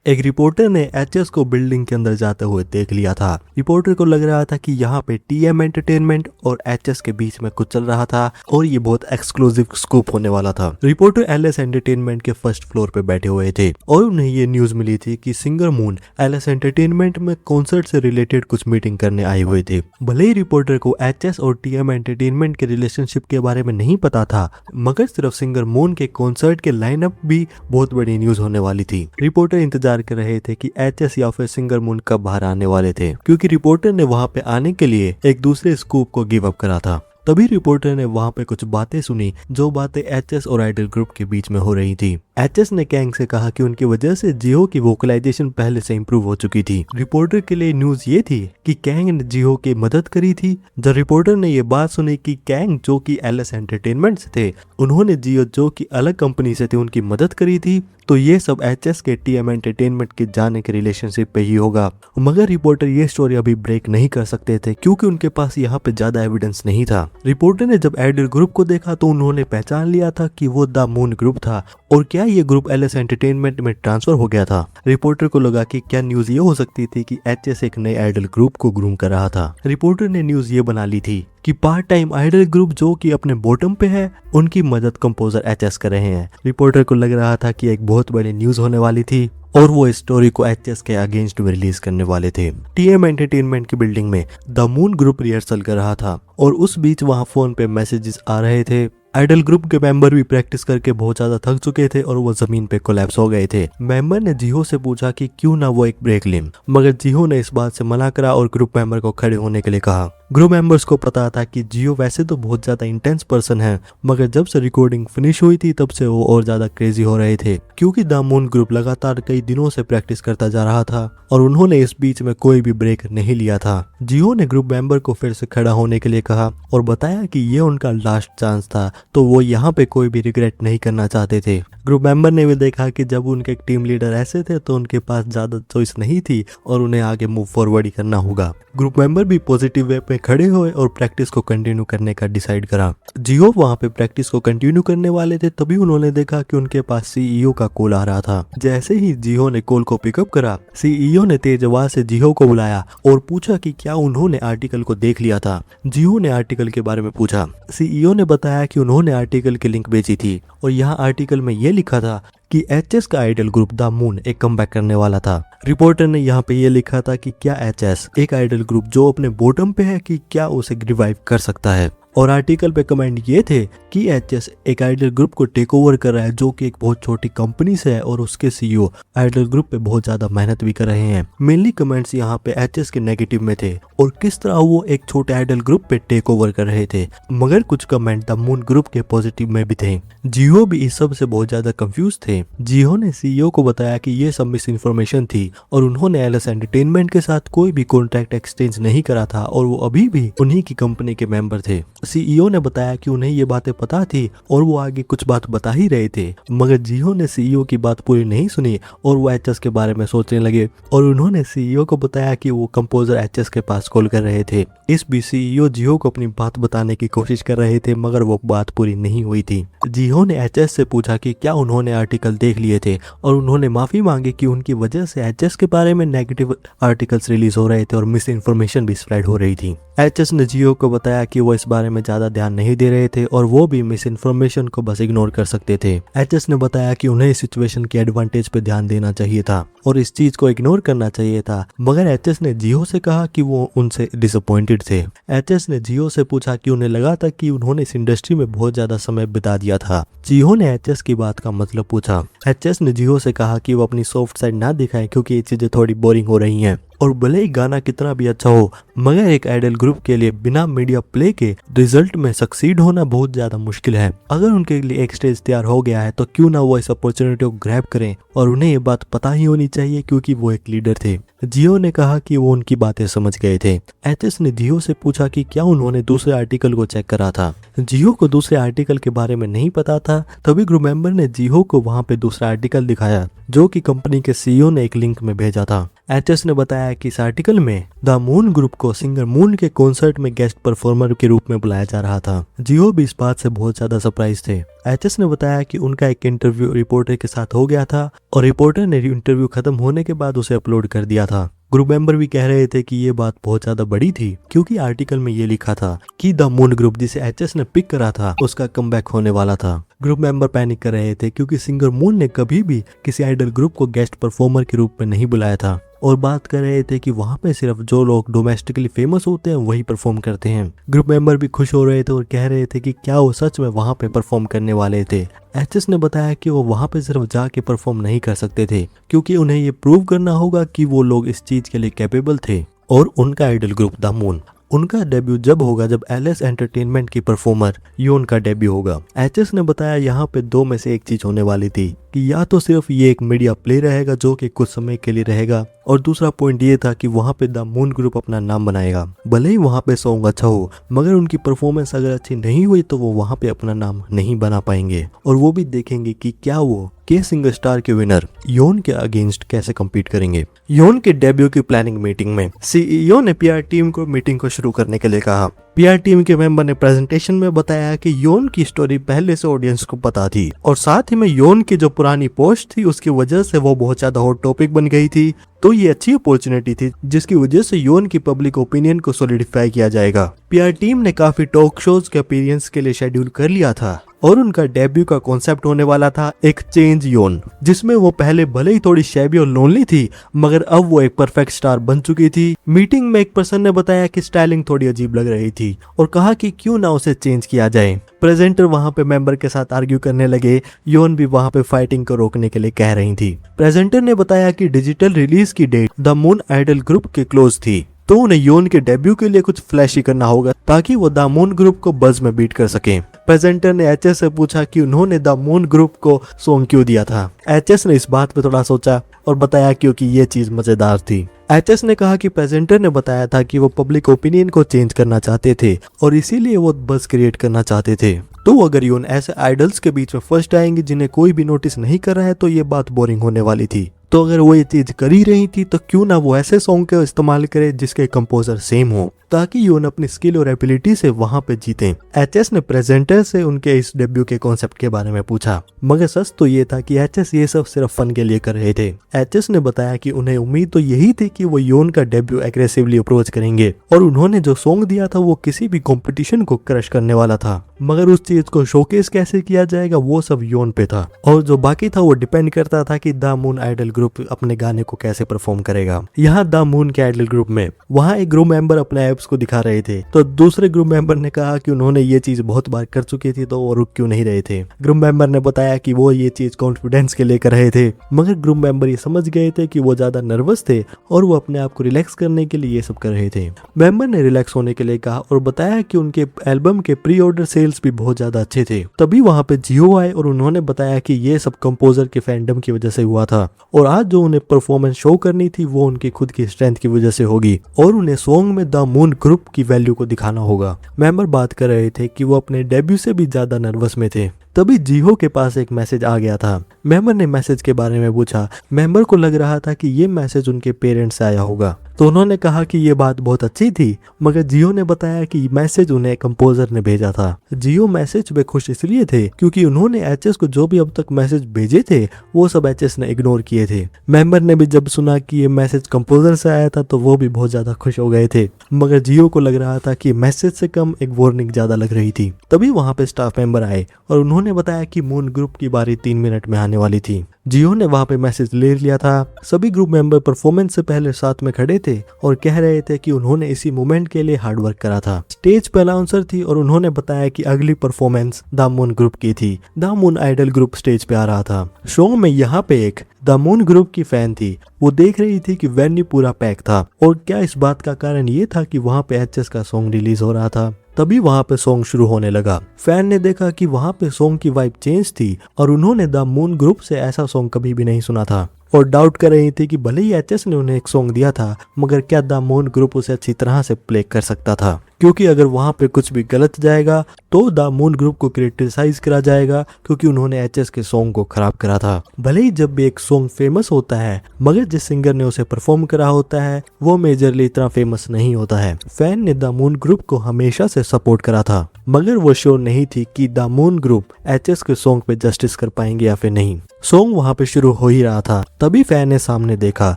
एक रिपोर्टर ने एचएस को बिल्डिंग के अंदर जाते हुए देख लिया था। रिपोर्टर को लग रहा था कि यहाँ पे टीएम एंटरटेनमेंट और एचएस के बीच में कुछ चल रहा था और ये बहुत एक्सक्लूसिव स्कूप होने वाला था। रिपोर्टर एलएस एंटरटेनमेंट के फर्स्ट फ्लोर पे बैठे हुए थे और उन्हें ये न्यूज मिली थी कि सिंगर मून एलएस एंटरटेनमेंट में कॉन्सर्ट से रिलेटेड कुछ मीटिंग करने आए हुए थे। भले ही रिपोर्टर को एचएस और टीएम एंटरटेनमेंट के रिलेशनशिप के बारे में नहीं पता था, मगर सिर्फ सिंगर मून के कॉन्सर्ट के लाइनअप भी बहुत बड़ी न्यूज होने वाली थी। रिपोर्टर इंतजार कर रहे थे कि एचएस या फिर सिंगर मून कब बाहर आने वाले थे, क्योंकि रिपोर्टर ने वहां पे आने के लिए एक दूसरे स्कूप को गिव अप करा था। तभी रिपोर्टर ने वहां पे कुछ बातें सुनी, जो बातें एचएस और आइडल ग्रुप के बीच में हो रही थी। एचएस ने कैंग से कहा कि उनकी वजह से जियो की वोकलाइजेशन पहले से इंप्रूव हो चुकी थी। रिपोर्टर के लिए न्यूज ये थी कि कैंग ने जियो की मदद करी थी। जब रिपोर्टर ने ये बात सुनी कि कैंग जो कि एलएस एंटरटेनमेंट से थे, उन्होंने जियो जो कि अलग कंपनी से थे उनकी मदद करी थी, तो ये सब एचएस के टीएम एंटरटेनमेंट के जाने के रिलेशनशिप पे ही होगा। मगर रिपोर्टर ये स्टोरी अभी ब्रेक नहीं कर सकते थे, क्योंकि उनके पास यहाँ पे ज्यादा एविडेंस नहीं था। रिपोर्टर ने जब आइडल ग्रुप को देखा तो उन्होंने पहचान लिया था कि वो द मून ग्रुप था, और क्या ये ग्रुप एलएस एंटरटेनमेंट में ट्रांसफर हो गया था। रिपोर्टर को लगा कि क्या न्यूज ये हो सकती थी कि एचएस एक नए आइडल ग्रुप को ग्रूम कर रहा था। रिपोर्टर ने न्यूज ये बना ली थी कि पार्ट टाइम आइडल ग्रुप जो कि अपने बॉटम पे है, उनकी मदद कंपोजर एचएस कर रहे हैं। रिपोर्टर को लग रहा था कि एक बहुत बड़ी न्यूज होने वाली थी और वो इस स्टोरी को एचएस के अगेंस्ट में रिलीज करने वाले थे। टीएम एंटरटेनमेंट की बिल्डिंग में द मून ग्रुप रिहर्सल कर रहा था और उस बीच वहां फोन पे मैसेजेस आ रहे थे। आइडल ग्रुप के मेंबर भी प्रैक्टिस करके बहुत ज्यादा थक चुके थे और वो जमीन पे कोलैप्स हो गए थे। मेंबर ने जिहो से पूछा कि क्यों ना वो एक ब्रेक लें, मगर जिहो ने इस बात से मना करा और ग्रुप मेंबर को खड़े होने के लिए कहा। ग्रुप मेंबर्स को पता था कि जियो वैसे तो बहुत ज्यादा इंटेंस पर्सन है, मगर जब से रिकॉर्डिंग फिनिश हुई थी तब से वो और ज्यादा क्रेजी हो रहे थे, क्योंकि द मून ग्रुप लगातार कई दिनों से प्रैक्टिस करता जा रहा था और उन्होंने इस बीच में कोई भी ब्रेक नहीं लिया था। जियो ने ग्रुप मेंबर को फिर से खड़ा होने के लिए कहा और बताया कि ये उनका लास्ट चांस था, तो वो यहाँ पे कोई भी रिग्रेट नहीं करना चाहते थे। ग्रुप मेंबर ने भी देखा कि जब उनके टीम लीडर ऐसे थे तो उनके पास ज्यादा चॉइस नहीं थी और उन्हें आगे मूव फॉरवर्ड ही करना होगा। ग्रुप मेंबर भी पॉजिटिव वे पे खड़े हुए और प्रैक्टिस को कंटिन्यू करने का डिसाइड करा। जियो वहां पे प्रैक्टिस को कंटिन्यू करने वाले थे, तभी उन्होंने देखा कि उनके पास सीईओ का कॉल आ रहा था। जैसे ही जियो ने कॉल को पिकअप करा, सीईओ ने तेज आवाज से जियो को बुलाया और पूछा कि क्या उन्होंने आर्टिकल को देख लिया था। जियो ने आर्टिकल के बारे में पूछा। सीईओ ने बताया कि उन्होंने आर्टिकल की लिंक भेजी थी और यहाँ आर्टिकल में ये लिखा था कि एचएस का आइडल ग्रुप द मून एक कमबैक करने वाला था। रिपोर्टर ने यहाँ पे ये लिखा था कि क्या एचएस एक आइडल ग्रुप जो अपने बॉटम पे है, कि क्या उसे रिवाइव कर सकता है। और आर्टिकल पे कमेंट ये थे कि एचएस एक आइडल ग्रुप को टेक ओवर कर रहा है जो कि एक बहुत छोटी कंपनी से है और उसके सीईओ आइडल ग्रुप पे बहुत ज्यादा मेहनत भी कर रहे हैं। मेनली कमेंट्स यहाँ पे एचएस के नेगेटिव में थे और किस तरह वो एक छोटे आइडल ग्रुप पे टेक ओवर कर रहे थे, मगर कुछ कमेंट द मून ग्रुप के पॉजिटिव में भी थे। जियो भी इस सब से बहुत ज्यादा कंफ्यूज थे। जियो ने सीईओ को बताया कि ये सब मिस इन्फॉर्मेशन थी और उन्होंने एलएस एंटरटेनमेंट के साथ कोई भी कॉन्ट्रैक्ट एक्सचेंज नहीं करा था और वो अभी भी उन्हीं की कंपनी के मेंबर थे। सीईओ ने बताया कि उन्हें ये बातें पता थी और वो आगे कुछ बात बता ही रहे थे, मगर जियो ने सीईओ की बात पूरी नहीं सुनी और वो एचएस के बारे में सोचने लगे और उन्होंने सीईओ को बताया कि वो कंपोजर एचएस के पास कॉल कर रहे थे। इस बीच सीईओ जियो को अपनी बात बताने की कोशिश कर रहे थे, मगर वो बात पूरी नहीं हुई थी। जियो ने एचएस से पूछा कि क्या उन्होंने आर्टिकल देख लिए थे और उन्होंने माफी मांगी कि उनकी वजह से एचएस के बारे में नेगेटिव आर्टिकल्स रिलीज हो रहे थे और मिस इन्फॉर्मेशन भी स्प्रेड हो रही थी। एचएस ने जियो को बताया कि वो इस बारे में ज्यादा ध्यान नहीं दे रहे थे और वो भी मिस इन्फॉर्मेशन को बस इग्नोर कर सकते थे। एचएस ने बताया कि उन्हें इस सिचुएशन की एडवांटेज पे ध्यान देना चाहिए था और इस चीज को इग्नोर करना चाहिए था, मगर एचएस ने जियो से कहा कि वो उनसे डिसअपॉइंटेड थे। एचएस ने जियो से पूछा कि उन्हें लगा था कि उन्होंने इस इंडस्ट्री में बहुत ज्यादा समय बिता दिया था। जियो ने एचएस की बात का मतलब पूछा। एचएस ने जियो से कहा कि वो अपनी सॉफ्ट साइड ना दिखाए क्योंकि ये चीजें थोड़ी बोरिंग हो रही हैं और भले ही गाना कितना भी अच्छा हो, मगर एक आइडल ग्रुप के लिए बिना मीडिया प्ले के रिजल्ट में सक्सीड होना बहुत ज्यादा मुश्किल है। अगर उनके लिए एक स्टेज तैयार हो गया है तो क्यों ना वो इस अपॉर्चुनिटी को ग्रैब करें, और उन्हें ये बात पता ही होनी चाहिए क्योंकि वो एक लीडर थे। जियो ने कहा कि वो उनकी बातें समझ गए थे। एचएस ने जियो से पूछा कि क्या उन्होंने दूसरे आर्टिकल को चेक करा था। जियो को दूसरे आर्टिकल के बारे में नहीं पता था, तभी ग्रुप मेंबर ने जियो को वहां पे दूसरा आर्टिकल दिखाया जो कि कंपनी के सीईओ ने एक लिंक में भेजा था। एचएस ने बताया कि इस आर्टिकल में द मून ग्रुप को सिंगर मून के कॉन्सर्ट में गेस्ट परफॉर्मर के रूप में बुलाया जा रहा था। जियो भी इस बात से बहुत ज्यादा सरप्राइज थे। एचएस ने बताया कि उनका एक इंटरव्यू रिपोर्टर के साथ हो गया था और रिपोर्टर ने इंटरव्यू खत्म होने के बाद उसे अपलोड कर दिया था। ग्रुप मेंबर भी कह रहे थे कि ये बात बहुत ज्यादा बड़ी थी, क्योंकि आर्टिकल में ये लिखा था कि द मून ग्रुप जिसे एचएस ने पिक करा था उसका कमबैक होने वाला था। ग्रुप मेंबर पैनिक कर रहे थे क्योंकि सिंगर मून ने कभी भी किसी आइडल ग्रुप को गेस्ट परफॉर्मर के रूप में नहीं बुलाया था और बात कर रहे थे कि वहाँ पे सिर्फ जो लोग डोमेस्टिकली फेमस होते हैं वही परफॉर्म करते हैं। ग्रुप मेंबर भी खुश हो रहे थे और कह रहे थे कि क्या वो सच में वहाँ पे परफॉर्म करने वाले थे। एचएस ने बताया कि वो वहाँ पे सिर्फ जाके परफॉर्म नहीं कर सकते थे, क्योंकि उन्हें ये प्रूव करना होगा कि वो लोग इस चीज के लिए कैपेबल थे। और उनका आइडल ग्रुप द मून, उनका डेब्यू जब होगा जब एलएस एंटरटेनमेंट की परफॉर्मर योन का डेब्यू होगा। एचएस ने बताया यहाँ पे दो में से एक चीज होने वाली थी कि या तो सिर्फ ये एक मीडिया प्ले रहेगा जो कि कुछ समय के लिए रहेगा, और दूसरा पॉइंट ये था कि वहाँ पे द मून ग्रुप अपना नाम बनाएगा। भले ही वहाँ पे सॉन्ग अच्छा हो, मगर उनकी परफॉर्मेंस अगर अच्छी नहीं हुई तो वो वहाँ पे अपना नाम नहीं बना पाएंगे। और वो भी देखेंगे कि क्या वो के सिंगर स्टार के विनर योन के अगेंस्ट कैसे कम्पीट करेंगे। योन के डेब्यू की प्लानिंग मीटिंग में सीईओ ने पीआर टीम को मीटिंग को शुरू करने के लिए कहा। पीआर टीम के मेंबर ने प्रेजेंटेशन में बताया कि योन की स्टोरी पहले से ऑडियंस को पता थी, और साथ ही में योन की जो पुरानी पोस्ट थी उसकी वजह से वो बहुत ज्यादा हॉट टॉपिक बन गई थी। तो ये अच्छी अपॉर्चुनिटी थी जिसकी वजह से योन की पब्लिक ओपिनियन को सॉलिडिफाई किया जाएगा। पीआर टीम ने काफी टॉक शोज के अपीयरेंस के लिए शेड्यूल कर लिया था और उनका डेब्यू का कॉन्सेप्ट होने वाला था एक चेंज योन, जिसमें वो पहले भले ही थोड़ी शैबी और लोनली थी मगर अब वो एक परफेक्ट स्टार बन चुकी थी। मीटिंग में एक पर्सन ने बताया कि स्टाइलिंग थोड़ी अजीब लग रही थी और कहा कि क्यों ना उसे चेंज किया जाए। प्रेजेंटर वहां पे मेंबर के साथ आर्ग्यू करने लगे। योन भी वहां पे फाइटिंग को रोकने के लिए कह रही थी। प्रेजेंटर ने बताया कि डिजिटल रिलीज की date the Moon idol group के क्लोज थी, तो उन्हें योन के डेब्यू के लिए कुछ फ्लैशी करना होगा ताकि वो द मून ग्रुप को बज में बीट कर सके। प्रेजेंटर ने एचएस से पूछा कि उन्होंने द मून ग्रुप को सॉन्ग क्यों दिया था। एचएस ने इस बात पे थोड़ा सोचा और बताया क्योंकि ये चीज मजेदार थी। एचएस ने कहा कि प्रेजेंटर ने बताया था कि वो पब्लिक ओपिनियन को चेंज करना चाहते थे और इसीलिए वो बज क्रिएट करना चाहते थे। तो अगर योन ऐसे आइडल्स के बीच में फर्स्ट आएंगे जिन्हें कोई भी नोटिस नहीं कर रहा है तो ये बात बोरिंग होने वाली थी। तो अगर वो ये चीज कर ही रही थी तो क्यों ना वो ऐसे सॉन्ग का इस्तेमाल करे जिसके कंपोजर सेम हो, ताकि योन अपनी स्किल और एबिलिटी से वहां पे जीते। एचएस ने प्रेजेंटर से उनके इस डेब्यू के कॉन्सेप्ट के बारे में पूछा, मगर सच तो ये था कि एचएस ये सब सिर्फ फन के लिए कर रहे थे। एचएस ने बताया कि उन्हें उम्मीद तो यही थी कि वो योन का डेब्यू एग्रेसिवली अप्रोच करेंगे और उन्होंने जो सॉन्ग दिया था वो किसी भी कंपटीशन को क्रश करने वाला था, मगर उस चीज को शोकेस कैसे किया जाएगा वो सब योन पे था और जो बाकी था वो डिपेंड करता था कि द मून आइडल ग्रुप अपने गाने को कैसे परफॉर्म करेगा। यहाँ द मून के आइडल ग्रुप में वहाँ एक ग्रुप मेंबर अपने एप्स को दिखा रहे थे, तो दूसरे ग्रुप मेंबर ने कहा कि उन्होंने ये चीज बहुत बार कर चुकी थी तो वो रुक क्यों नहीं रहे थे। ग्रुप मेंबर ने बताया कि वो ये चीज कॉन्फिडेंस के लिए कर रहे थे, मगर ग्रुप मेंबर ये समझ गए थे कि वो ज्यादा नर्वस थे और वो अपने आप को रिलैक्स करने के लिए ये सब कर रहे थे। मेंबर ने रिलैक्स होने के लिए कहा और बताया कि उनके एल्बम के प्री ऑर्डर सेल्स भी बहुत ज्यादा अच्छे थे। तभी वहां पे जियो आए और उन्होंने बताया कि ये सब कंपोजर के फैंडम की वजह से हुआ था और आज जो उन्हें परफॉर्मेंस शो करनी थी वो उनकी खुद की स्ट्रेंथ की वजह से होगी और उन्हें सॉन्ग में द मून ग्रुप की वैल्यू को दिखाना होगा। मेंबर बात कर रहे थे कि वो अपने डेब्यू से भी ज्यादा नर्वस में थे। तभी जिहो के पास एक मैसेज आ गया था। मेंबर ने मैसेज के बारे में पूछा। मेंबर को लग रहा था कि ये मैसेज उनके पेरेंट्स से आया होगा, तो उन्होंने कहा कि ये बात बहुत अच्छी थी, मगर जियो ने बताया कि मैसेज उन्हें कंपोजर ने भेजा था। जियो मैसेज पे खुश इसलिए थे क्योंकि उन्होंने एचएस को जो भी अब तक मैसेज भेजे थे वो सब एचएस ने इग्नोर किए थे। मेंबर ने भी जब सुना कि ये मैसेज कंपोजर से आया था तो वो भी बहुत ज्यादा खुश हो गए थे, मगर जियो को लग रहा था कि मैसेज से कम एक वार्निंग ज्यादा लग रही थी। तभी वहां पे स्टाफ मेंबर आए और उन्होंने बताया कि मून ग्रुप की बारी 3 मिनट में आने वाली थी। जियो ने वहां पे मैसेज ले लिया था। सभी ग्रुप मेंबर परफॉर्मेंस से पहले साथ में खड़े थे और कह रहे थे कि उन्होंने इसी मोमेंट के लिए हार्ड वर्क करा था। स्टेज पे अनाउंसर थी और उन्होंने बताया कि अगली परफॉर्मेंस द मून ग्रुप की थी। The Moon idol group stage पे आ रहा था। शो में यहाँ पे एक द मून ग्रुप की फैन थी, वो देख रही थी कि वेन्यू पूरा पैक था और क्या इस बात का कारण ये था कि वहाँ पे एचएस का सॉन्ग रिलीज हो रहा था। तभी वहां पे सॉन्ग शुरू होने लगा। फैन ने देखा कि वहां पे सॉन्ग की वाइब चेंज थी और उन्होंने द मून ग्रुप से ऐसा सॉन्ग कभी भी नहीं सुना था और डाउट कर रही थी कि भले ही एचएस ने उन्हें एक सॉन्ग दिया था मगर क्या द मून ग्रुप उसे अच्छी तरह से प्ले कर सकता था। क्योंकि अगर वहां पे कुछ भी गलत जाएगा तो द मून ग्रुप को क्रिटिसाइज करा जाएगा क्योंकि उन्होंने एचएस के सॉन्ग को खराब करा था। भले ही जब भी एक सॉन्ग फेमस होता है मगर जिस सिंगर ने उसे परफॉर्म करा होता है वो मेजरली इतना फेमस नहीं होता है। फैन ने द मून ग्रुप को हमेशा से सपोर्ट करा था मगर वो श्योर नहीं थी कि द मून ग्रुप एचएस के सॉन्ग पे जस्टिस कर पाएंगे या फिर नहीं। सॉन्ग वहां पे शुरू हो ही रहा था तभी फैन ने सामने देखा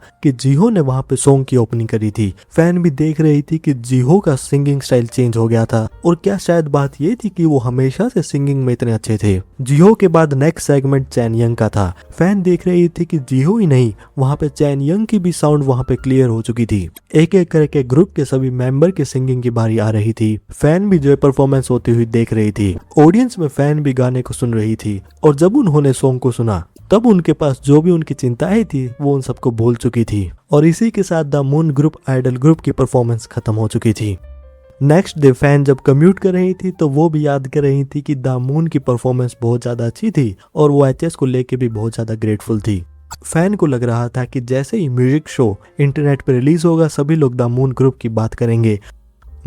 कि जीहो ने वहां पे सॉन्ग की ओपनिंग करी थी। फैन भी देख रही थी कि जीहो का सिंगिंग स्टाइल चेंज हो गया था और क्या शायद बात ये थी कि वो हमेशा से सिंगिंग में इतने अच्छे थे। जीहो के बाद नेक्स्ट सेगमेंट चैन यंग का था। फैन देख रही थी कि जीहो ही नहीं वहां पे चैन यंग की भी साउंड वहां पे क्लियर हो चुकी थी। एक एक करके ग्रुप के सभी मेंबर के सिंगिंग की बारी आ रही थी। फैन भी जो है परफॉर्मेंस होती हुई देख रही थी। ऑडियंस में फैन भी गाने को सुन रही थी और जब उन्होंने सॉन्ग को सुना तब उनके पास जो भी उनकी चिंताएं थी वो उन सबको भूल चुकी थी और इसी के साथ the Moon group idol group की परफॉर्मेंस खत्म हो चुकी थी। नेक्स्ट डे फैन जब कम्यूट कर रही थी तो वो भी याद कर रही थी कि द मून की परफॉर्मेंस बहुत ज्यादा अच्छी थी और वो एचएस को लेके भी बहुत ज्यादा ग्रेटफुल थी। फैन को लग रहा था कि जैसे ही म्यूजिक शो इंटरनेट पर रिलीज होगा सभी लोग द मून ग्रुप की बात करेंगे।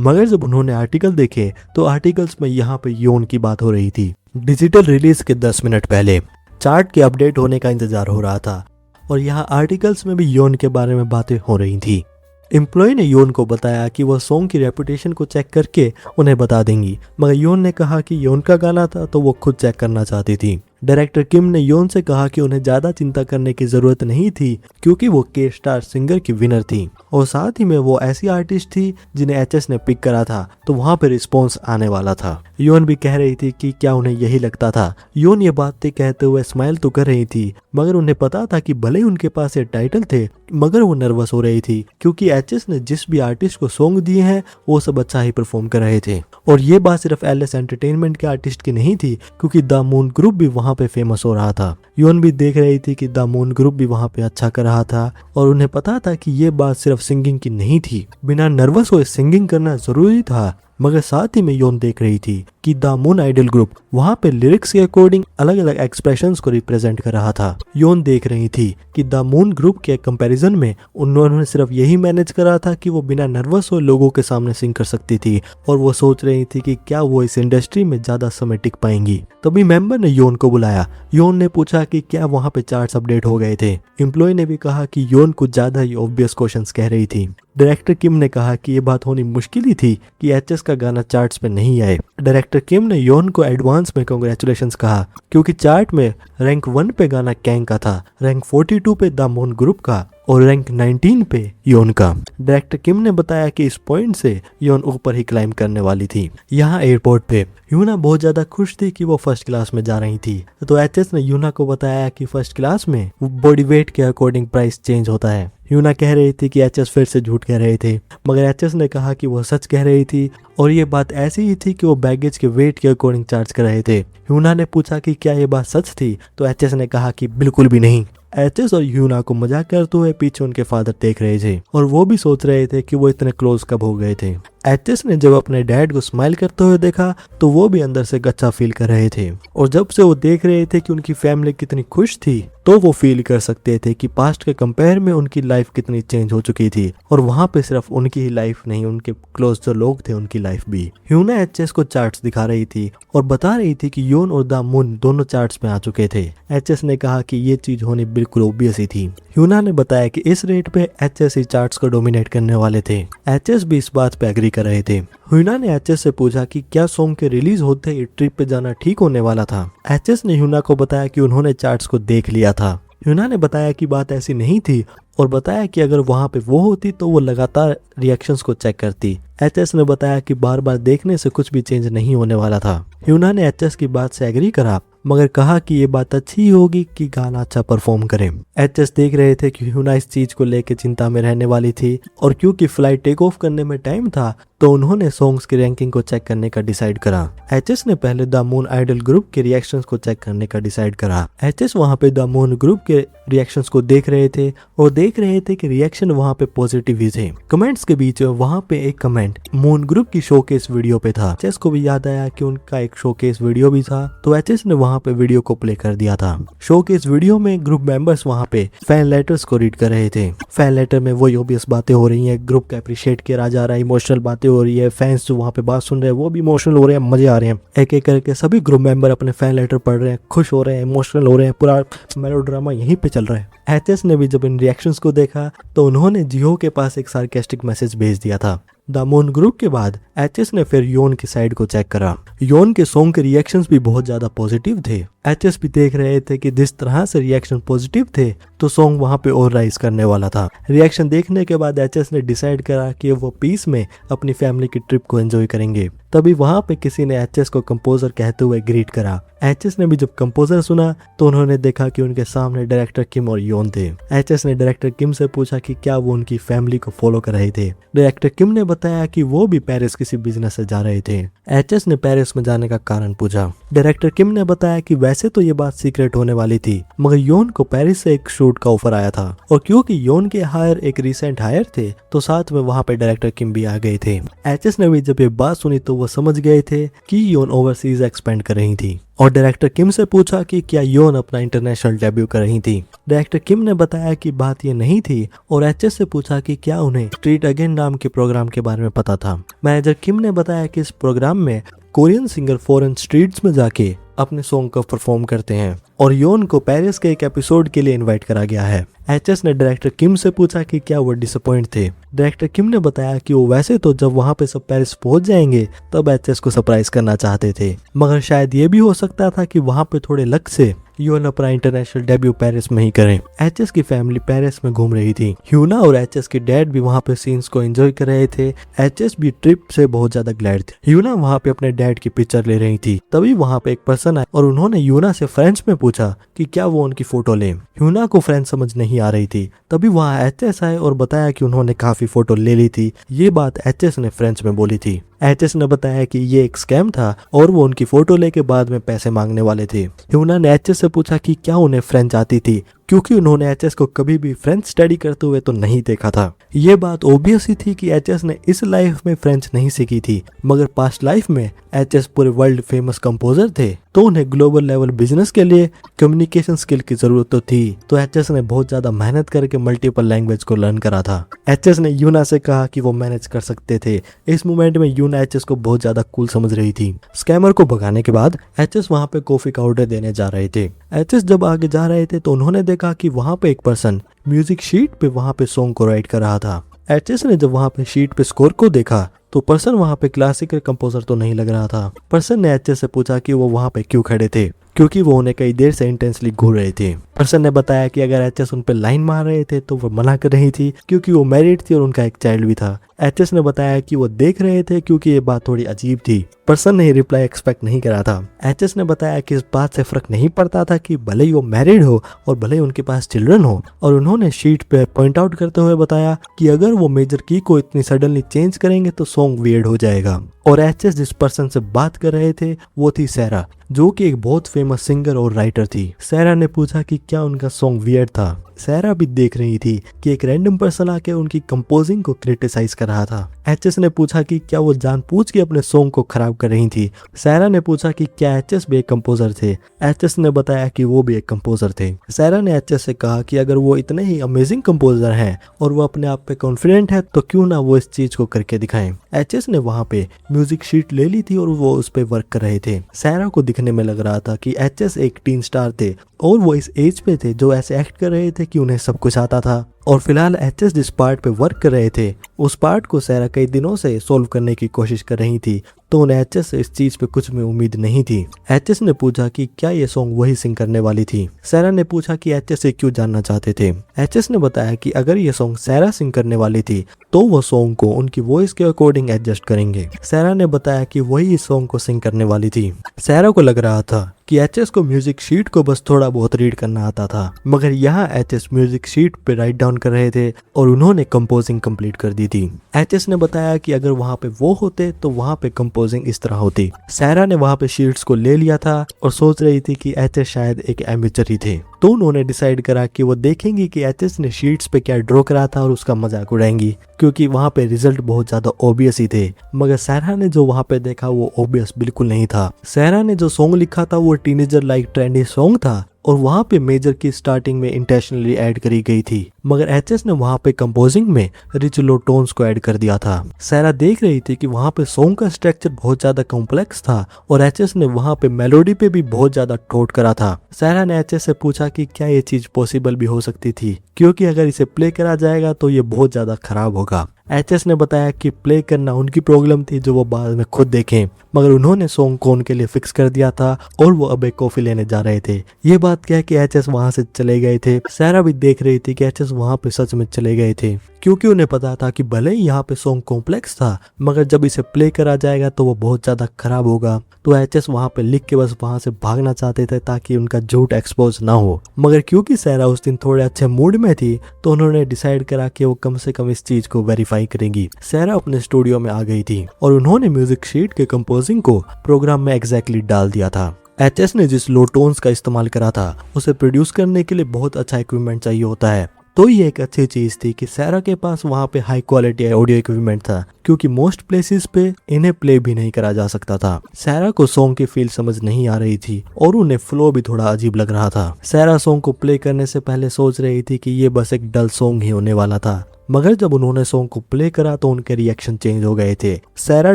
मगर जब उन्होंने आर्टिकल देखे तो आर्टिकल्स में यहाँ पे योन की बात हो रही थी। डिजिटल रिलीज के 10 मिनट पहले चार्ट के अपडेट होने का इंतजार हो रहा था और यहाँ आर्टिकल्स में भी योन के बारे में बातें हो रही थी। एम्प्लॉय ने योन को बताया कि वह सॉन्ग की रेपुटेशन को चेक करके उन्हें बता देंगी मगर योन ने कहा कि योन का गाना था तो वो खुद चेक करना चाहती थी। डायरेक्टर किम ने योन से कहा कि उन्हें ज्यादा चिंता करने की जरूरत नहीं थी क्योंकि वो के स्टार सिंगर की विनर थी और साथ ही में वो ऐसी आर्टिस्ट थी जिन्हें एचएस ने पिक करा था तो वहां पे रिस्पॉन्स आने वाला था। योन भी कह रही थी कि क्या उन्हें यही लगता था। योन ये बातें कहते हुए स्माइल तो कर रही थी मगर उन्हें पता था कि भले ही उनके पास ये टाइटल थे मगर वो नर्वस हो रही थी क्योंकि एचएस ने जिस भी आर्टिस्ट को सॉन्ग दिए हैं वो सब अच्छा ही परफॉर्म कर रहे थे और ये बात सिर्फ एलएस एंटरटेनमेंट के आर्टिस्ट की नहीं थी क्योंकि द मून ग्रुप भी वहां पे फेमस हो रहा था। योन भी देख रही थी कि द मून ग्रुप भी वहां पे अच्छा कर रहा था और उन्हें पता था कि ये बात सिर्फ सिंगिंग की नहीं थी। बिना नर्वस हुए सिंगिंग करना जरूरी था मगर साथ ही में योन देख रही थी कि द मून आइडल ग्रुप वहां पे लिरिक्स के अकॉर्डिंग अलग अलग एक्सप्रेशंस को रिप्रेजेंट कर रहा था। योन देख रही थी कि द मून ग्रुप के कंपैरिजन में उन्होंने सिर्फ यही मैनेज करा था कि वो बिना नर्वस हो लोगों के सामने सिंग कर सकती थी और वो सोच रही थी कि क्या वो इस इंडस्ट्री में ज्यादा समय टिक पाएंगी। तभी मेंबर ने योन को बुलाया। योन ने पूछा कि क्या वहां पे चार्ट्स अपडेट हो गए थे। एम्प्लॉय ने भी कहा कि योन कुछ ज्यादा ही ऑब्वियस क्वेश्चंस कह रही थी। डायरेक्टर किम ने कहा कि ये बात होनी मुश्किल ही थी कि एचएस का गाना चार्ट्स पे नहीं आए। डायरेक्टर किम ने योन को एडवांस में कांग्रेचुलेशंस कहा क्योंकि चार्ट में रैंक 1 पे गाना कैंग का था, रैंक 42 पे द मून ग्रुप का और रैंक 19 पे योन का। डायरेक्टर किम ने बताया कि इस पॉइंट से योन ऊपर ही क्लाइम करने वाली थी। यहाँ एयरपोर्ट पे यूना बहुत ज्यादा खुश थी कि वो फर्स्ट क्लास में जा रही थी तो एचएस ने यूना को बताया कि फर्स्ट क्लास में बॉडी वेट के अकॉर्डिंग प्राइस चेंज होता है। यूना कह रही थी कि एचएस फिर से झूठ कह रहे थे मगर एचएस ने कहा कि वो सच कह रही थी और ये बात ऐसी ही थी कि वो बैगेज के वेट के अकॉर्डिंग चार्ज कर रहे थे। यूना ने पूछा कि क्या ये बात सच थी तो एचएस ने कहा कि बिल्कुल भी नहीं। एचएस और यूना को मजाक करते हुए पीछे उनके फादर देख रहे थे और वो भी सोच रहे थे कि वो इतने क्लोज कब हो गए थे। एचएस ने जब अपने डैड को स्माइल करते हुए देखा तो वो भी अंदर से अच्छा फील कर रहे थे और जब से वो देख रहे थे कि उनकी फैमिली कितनी खुश थी तो वो फील कर सकते थे कि पास्ट के कंपेयर में उनकी लाइफ कितनी चेंज हो चुकी थी और वहां पे सिर्फ उनकी ही लाइफ नहीं उनके क्लोज जो लोग थे उनकी लाइफ भी। यूना एचएस को चार्ट्स दिखा रही थी और बता रही थी कि योन और द मून दोनों चार्ट्स में आ चुके थे। एचएस ने कहा कि ये चीज होनी बिल्कुल ऑब्वियस ही थी। यूना ने बताया कि इस रेट पे एचएस ही चार्ट्स को डोमिनेट करने वाले थे। एचएस भी इस बात पे एग्री कर रहे थे। यूना ने एचएस से पूछा कि क्या सॉन्ग के रिलीज होते ही ट्रिप पे जाना ठीक होने वाला था। एचएस ने यूना को बताया कि उन्होंने चार्ट्स को देख लिया था। यूना ने बताया कि बात ऐसी नहीं थी और बताया कि अगर वहां पे वो होती तो वो लगातार रिएक्शंस को चेक करती। एचएस ने बताया कि बार बार देखने से कुछ भी चेंज नहीं होने वाला था। यूना ने एचएस की बात से एग्री करा मगर कहा कि ये बात अच्छी होगी कि गाना अच्छा परफॉर्म करे। एचएस देख रहे थे कि यूना इस चीज को लेकर चिंता में रहने वाली थी और क्योंकि फ्लाइट टेक ऑफ करने में टाइम था तो उन्होंने सॉन्ग्स की रैंकिंग को चेक करने का डिसाइड करा। एचएस ने पहले द मून आइडल ग्रुप के रिएक्शंस को चेक करने का डिसाइड करा। एचएस वहां पे द मून ग्रुप के रिएक्शंस को देख रहे थे और देख रहे थे कि रिएक्शन वहां पे पॉजिटिव ही थे। कमेंट्स के बीच वहां पे एक कमेंट मून ग्रुप की शोकेस वीडियो पे था। एचएस को भी याद आया कि उनका एक शोकेस वीडियो भी था तो एचएस ने वहां पे वीडियो को प्ले कर दिया था। शोकेस वीडियो में ग्रुप मेंबर्स वहां पे फैन लेटर्स को रीड कर रहे थे। फैन लेटर में वही ऑब्वियस बातें हो रही हैं, ग्रुप का अप्रिशिएट किया जा रहा है, इमोशनल बातें बातें हो रही है, फैंस जो वहाँ पे बात सुन रहे हैं वो भी इमोशनल हो रहे हैं, मजे आ रहे हैं। एक एक करके सभी ग्रुप मेंबर अपने फैन लेटर पढ़ रहे हैं, खुश हो रहे हैं, इमोशनल हो रहे हैं, पूरा मेलोड्रामा यहीं पे चल रहा है। एचएस ने भी जब इन रिएक्शंस को देखा तो उन्होंने जियो के पास एक सार्केस्टिक मैसेज भेज दिया था। द मून ग्रुप के बाद एचएस ने फिर योन की साइड को चेक करा। योन के सॉन्ग के रिएक्शंस भी बहुत ज्यादा पॉजिटिव थे। एचएस भी देख रहे थे कि जिस तरह से रिएक्शन पॉजिटिव थे तो सॉन्ग वहां पे और राइज करने वाला था। रिएक्शन देखने के बाद एचएस ने डिसाइड करा कि वो पीस में अपनी फैमिली की ट्रिप को एंजॉय करेंगे। तभी वहां पे किसी ने एचएस को कंपोजर कहते हुए ग्रीट करा। एचएस ने भी जब कंपोजर सुना तो उन्होंने देखा कि उनके सामने डायरेक्टर किम और योन थे। एचएस ने डायरेक्टर किम से पूछा कि क्या वो उनकी फैमिली को फॉलो कर रहे थे। डायरेक्टर किम ने बताया कि वो भी पेरिस किसी बिजनेस से जा रहे थे। एचएस ने पेरिस में जाने का कारण पूछा। डायरेक्टर किम ने बताया कि वैसे तो ये बात सीक्रेट होने वाली थी, मगर योन को पेरिस से एक शूट का ऑफर आया था और क्योंकि योन के हायर एक रिसेंट हायर थे तो साथ में वहां पे डायरेक्टर किम भी आ गए थे। एचएस ने भी जब ये बात सुनी तो वो समझ गए थे कि योन ओवरसीज एक्सपेंड कर रही थी और डायरेक्टर किम से पूछा कि क्या योन अपना इंटरनेशनल डेब्यू कर रही थी। डायरेक्टर किम ने बताया कि बात ये नहीं थी और एचएस से पूछा कि क्या उन्हें स्ट्रीट अगेन नाम के प्रोग्राम के बारे में पता था। मैनेजर किम ने बताया कि इस प्रोग्राम में कोरियन सिंगर फॉरेन स्ट्रीट्स में जाके अपने सॉन्ग को परफॉर्म करते हैं और योन को पेरिस के एक एपिसोड के लिए इनवाइट करा गया है। एचएस ने डायरेक्टर किम से पूछा कि क्या वो डिसअपॉइंट थे। डायरेक्टर किम ने बताया कि वो वैसे तो जब वहां पे सब पेरिस पहुंच जाएंगे तब एचएस को सरप्राइज करना चाहते थे, मगर शायद ये भी हो सकता था कि वहां पे थोड़े लक से योन अपना इंटरनेशनल डेब्यू पेरिस में ही करें। एचएस की फैमिली पेरिस में घूम रही थी। ह्यूना और एचएस के डैड भी वहां पे सीन्स को एंजॉय कर रहे थे। एचएस भी ट्रिप से बहुत ज्यादा ग्लैड थे। ह्यूना वहां पे अपने डैड की पिक्चर ले रही थी। तभी वहां पे एक पर्सन आया और उन्होंने ह्यूना से फ्रेंच में पूछा कि क्या वो उनकी फोटो ले। ह्यूना को फ्रेंच समझ नहीं आ रही थी। तभी वहां एचएस आए और बताया कि उन्होंने काफी फोटो ले ली थी। ये बात एचएस ने फ्रेंच में बोली थी। एचएस ने बताया कि ये एक स्कैम था और वो उनकी फोटो लेके बाद में पैसे मांगने वाले थे। ह्यूना ने एचएस से पूछा कि क्या उन्हें फ्रेंच आती थी, क्योंकि उन्होंने एचएस को कभी भी फ्रेंच स्टडी करते हुए तो नहीं देखा था। ये बात ओबियस ही थी कि एचएस ने इस लाइफ में फ्रेंच नहीं सीखी थी, मगर पास्ट लाइफ में एचएस पूरे वर्ल्ड फेमस कंपोजर थे तो उन्हें ग्लोबल लेवल बिजनेस के लिए कम्युनिकेशन स्किल की जरूरत तो थी। तो एचएस ने बहुत ज्यादा मेहनत करके मल्टीपल लैंग्वेज को लर्न करा था। एचएस ने यूना से कहा कि वो मैनेज कर सकते थे। इस मोमेंट में यूना एचएस को बहुत ज्यादा कूल समझ रही थी। स्कैमर को भगाने के बाद एचएस वहां पे कॉफी का ऑर्डर देने जा रहे थे। एचएस जब आगे जा रहे थे तो उन्होंने देखा कि वहां पे एक पर्सन म्यूजिक शीट पे वहां पे सॉन्ग को राइट कर रहा था। एचएस ने जब वहां पे शीट पे स्कोर को देखा तो पर्सन वहां पे क्लासिकल कंपोजर तो नहीं लग रहा था। पर्सन ने एचएस से पूछा कि वो वहां पे क्यों खड़े थे, क्योंकि वो उन्हें कई देर से इंटेंसली घूर रहे थे। पर्सन ने बताया कि अगर एचएस उन पे लाइन मार रहे थे तो वो मना कर रही थी क्योंकि वो मैरिड थी और उनका एक चाइल्ड भी था। एचएस ने बताया कि वो देख रहे थे क्योंकि ये बात थोड़ी अजीब थी। पर्सन ने रिप्लाई एक्सपेक्ट नहीं करा था। एचएस ने बताया कि इस बात से फर्क नहीं पड़ता था कि भले ही वो मैरिड हो और भले ही उनके पास चिल्ड्रन हो, और उन्होंने शीट पे पॉइंट आउट करते हुए बताया कि अगर वो मेजर की को इतनी सडनली चेंज करेंगे तो सॉन्ग वियर्ड हो जाएगा। और एचएस जिस पर्सन से बात कर रहे थे वो थी सैरा, जो कि एक बहुत फेमस सिंगर और राइटर थी। सैरा ने पूछा कि क्या उनका सॉन्ग वियर्ड था। सैरा भी देख रही थी कि एक रैंडम पर्सन आके उनकी कंपोजिंग को क्रिटिसाइज कर रहा था। एचएस ने पूछा कि क्या वो जानबूझ के अपने सॉन्ग को खराब कर रही थी। सैरा ने पूछा कि क्या एचएस भी एक कंपोजर थे। एचएस ने बताया कि वो भी एक कंपोजर थे। सैरा ने एचएस से कहा कि अगर वो इतने ही अमेजिंग कंपोजर हैं और वो अपने आप पे कॉन्फिडेंट है तो क्यों ना वो इस चीज को करके दिखाएं। एचएस ने वहां पे म्यूजिक शीट ले ली थी और वो उस पे वर्क कर रहे थे। सैरा को दिखने में लग रहा था कि एचएस एक टीन स्टार थे और वो इस एज पे थे जो ऐसे एक्ट कर रहे थे कि उन्हें सब कुछ आता था। और फिलहाल एचएस जिस पार्ट पे वर्क कर रहे थे उस पार्ट को सैरा कई दिनों से सोल्व करने की कोशिश कर रही थी, तो उन्हें एचएस से इस चीज पे कुछ भी उम्मीद नहीं थी। एचएस ने पूछा कि क्या ये सॉन्ग वही सिंग करने वाली थी। सैरा ने पूछा कि एचएस से क्यों जानना चाहते थे। एचएस ने बताया कि अगर ये सॉन्ग सैरा सिंग करने वाली थी तो वो सॉन्ग को उनकी वॉइस के अकॉर्डिंग एडजस्ट करेंगे। सैरा ने बताया कि वही इस सॉन्ग को सिंग करने वाली थी। सैरा को लग रहा था कि एचएस को म्यूजिक शीट को बस थोड़ा बहुत रीड करना आता था, मगर यहाँ एचएस म्यूजिक शीट पे राइट डाउन कर रहे थे और उन्होंने कंपोजिंग कंप्लीट कर दी थी। एचएस ने बताया कि अगर वहाँ पे वो होते तो वहाँ पे कंपोजिंग इस तरह होती। सैरा ने वहाँ पे शीट्स को ले लिया था और सोच रही थी कि एचएस शायद एक एमेचर ही थे, तो उन्होंने डिसाइड करा कि वो देखेंगी कि एचएस ने शीट्स पे क्या ड्रॉ करा था और उसका मजाक उड़ाएंगी, क्योंकि वहाँ पे रिजल्ट बहुत ज्यादा ऑब्वियस ही थे। मगर सैरा ने जो वहाँ पे देखा वो ऑब्वियस बिल्कुल नहीं था। सैरा ने जो सॉन्ग लिखा था वो टीनेजर लाइक ट्रेंडी सॉन्ग था और वहाँ पे मेजर की स्टार्टिंग में इंटेंशनली ऐड करी गई थी, मगर एचएस ने वहाँ पे कंपोजिंग में रिच लो टोन्स को ऐड कर दिया था। सारा देख रही थी कि वहाँ पे सॉन्ग का स्ट्रक्चर बहुत ज्यादा कॉम्प्लेक्स था और एचएस ने वहाँ पे मेलोडी पे भी बहुत ज्यादा ठोट करा था। सारा ने एचएस से पूछा कि क्या ये चीज पॉसिबल भी हो सकती थी, क्योंकि अगर इसे प्ले करा जाएगा तो ये बहुत ज्यादा खराब होगा। एचएस ने बताया कि प्ले करना उनकी प्रॉब्लम थी जो वो बाद में खुद देखें, मगर उन्होंने सॉन्ग को उनके लिए फिक्स कर दिया था और वो अब एक कॉफी लेने जा रहे थे। ये बात कह के एचएस वहां से चले गए थे। सारा भी देख रही थी कि एचएस वहां पे सच में चले गए थे, क्योंकि उन्हें पता था कि भले ही यहाँ पे सॉन्ग कॉम्प्लेक्स था, मगर जब इसे प्ले करा जाएगा तो वो बहुत ज्यादा खराब होगा। तो एचएस वहां पे लिख के बस वहां से भागना चाहते थे ताकि उनका झूठ एक्सपोज ना हो, मगर क्योंकि सारा उस दिन थोड़े अच्छे मूड में थी तो उन्होंने डिसाइड करा कि वो कम से कम इस चीज को वेरीफाई करेंगी। सारा अपने स्टूडियो में आ गई थी और उन्होंने म्यूजिक शीट के कंपोजिंग को प्रोग्राम में एग्जैक्टली डाल दिया था। एचएस ने जिस लो टोन्स का इस्तेमाल करा था उसे प्रोड्यूस करने के लिए बहुत अच्छा इक्विपमेंट चाहिए होता है, तो ये एक अच्छी चीज थी कि सारा के पास वहाँ पे हाई क्वालिटी ऑडियो इक्विपमेंट था, क्योंकि मोस्ट प्लेसेस पे इन्हें प्ले भी नहीं करा जा सकता था। सारा को सॉन्ग की फील समझ नहीं आ रही थी और उन्हें फ्लो भी थोड़ा अजीब लग रहा था। सारा सॉन्ग को प्ले करने से पहले सोच रही थी कि ये बस एक डल सॉन्ग ही होने वाला था, मगर जब उन्होंने सॉन्ग को प्ले करा तो उनके रिएक्शन चेंज हो गए थे। सारा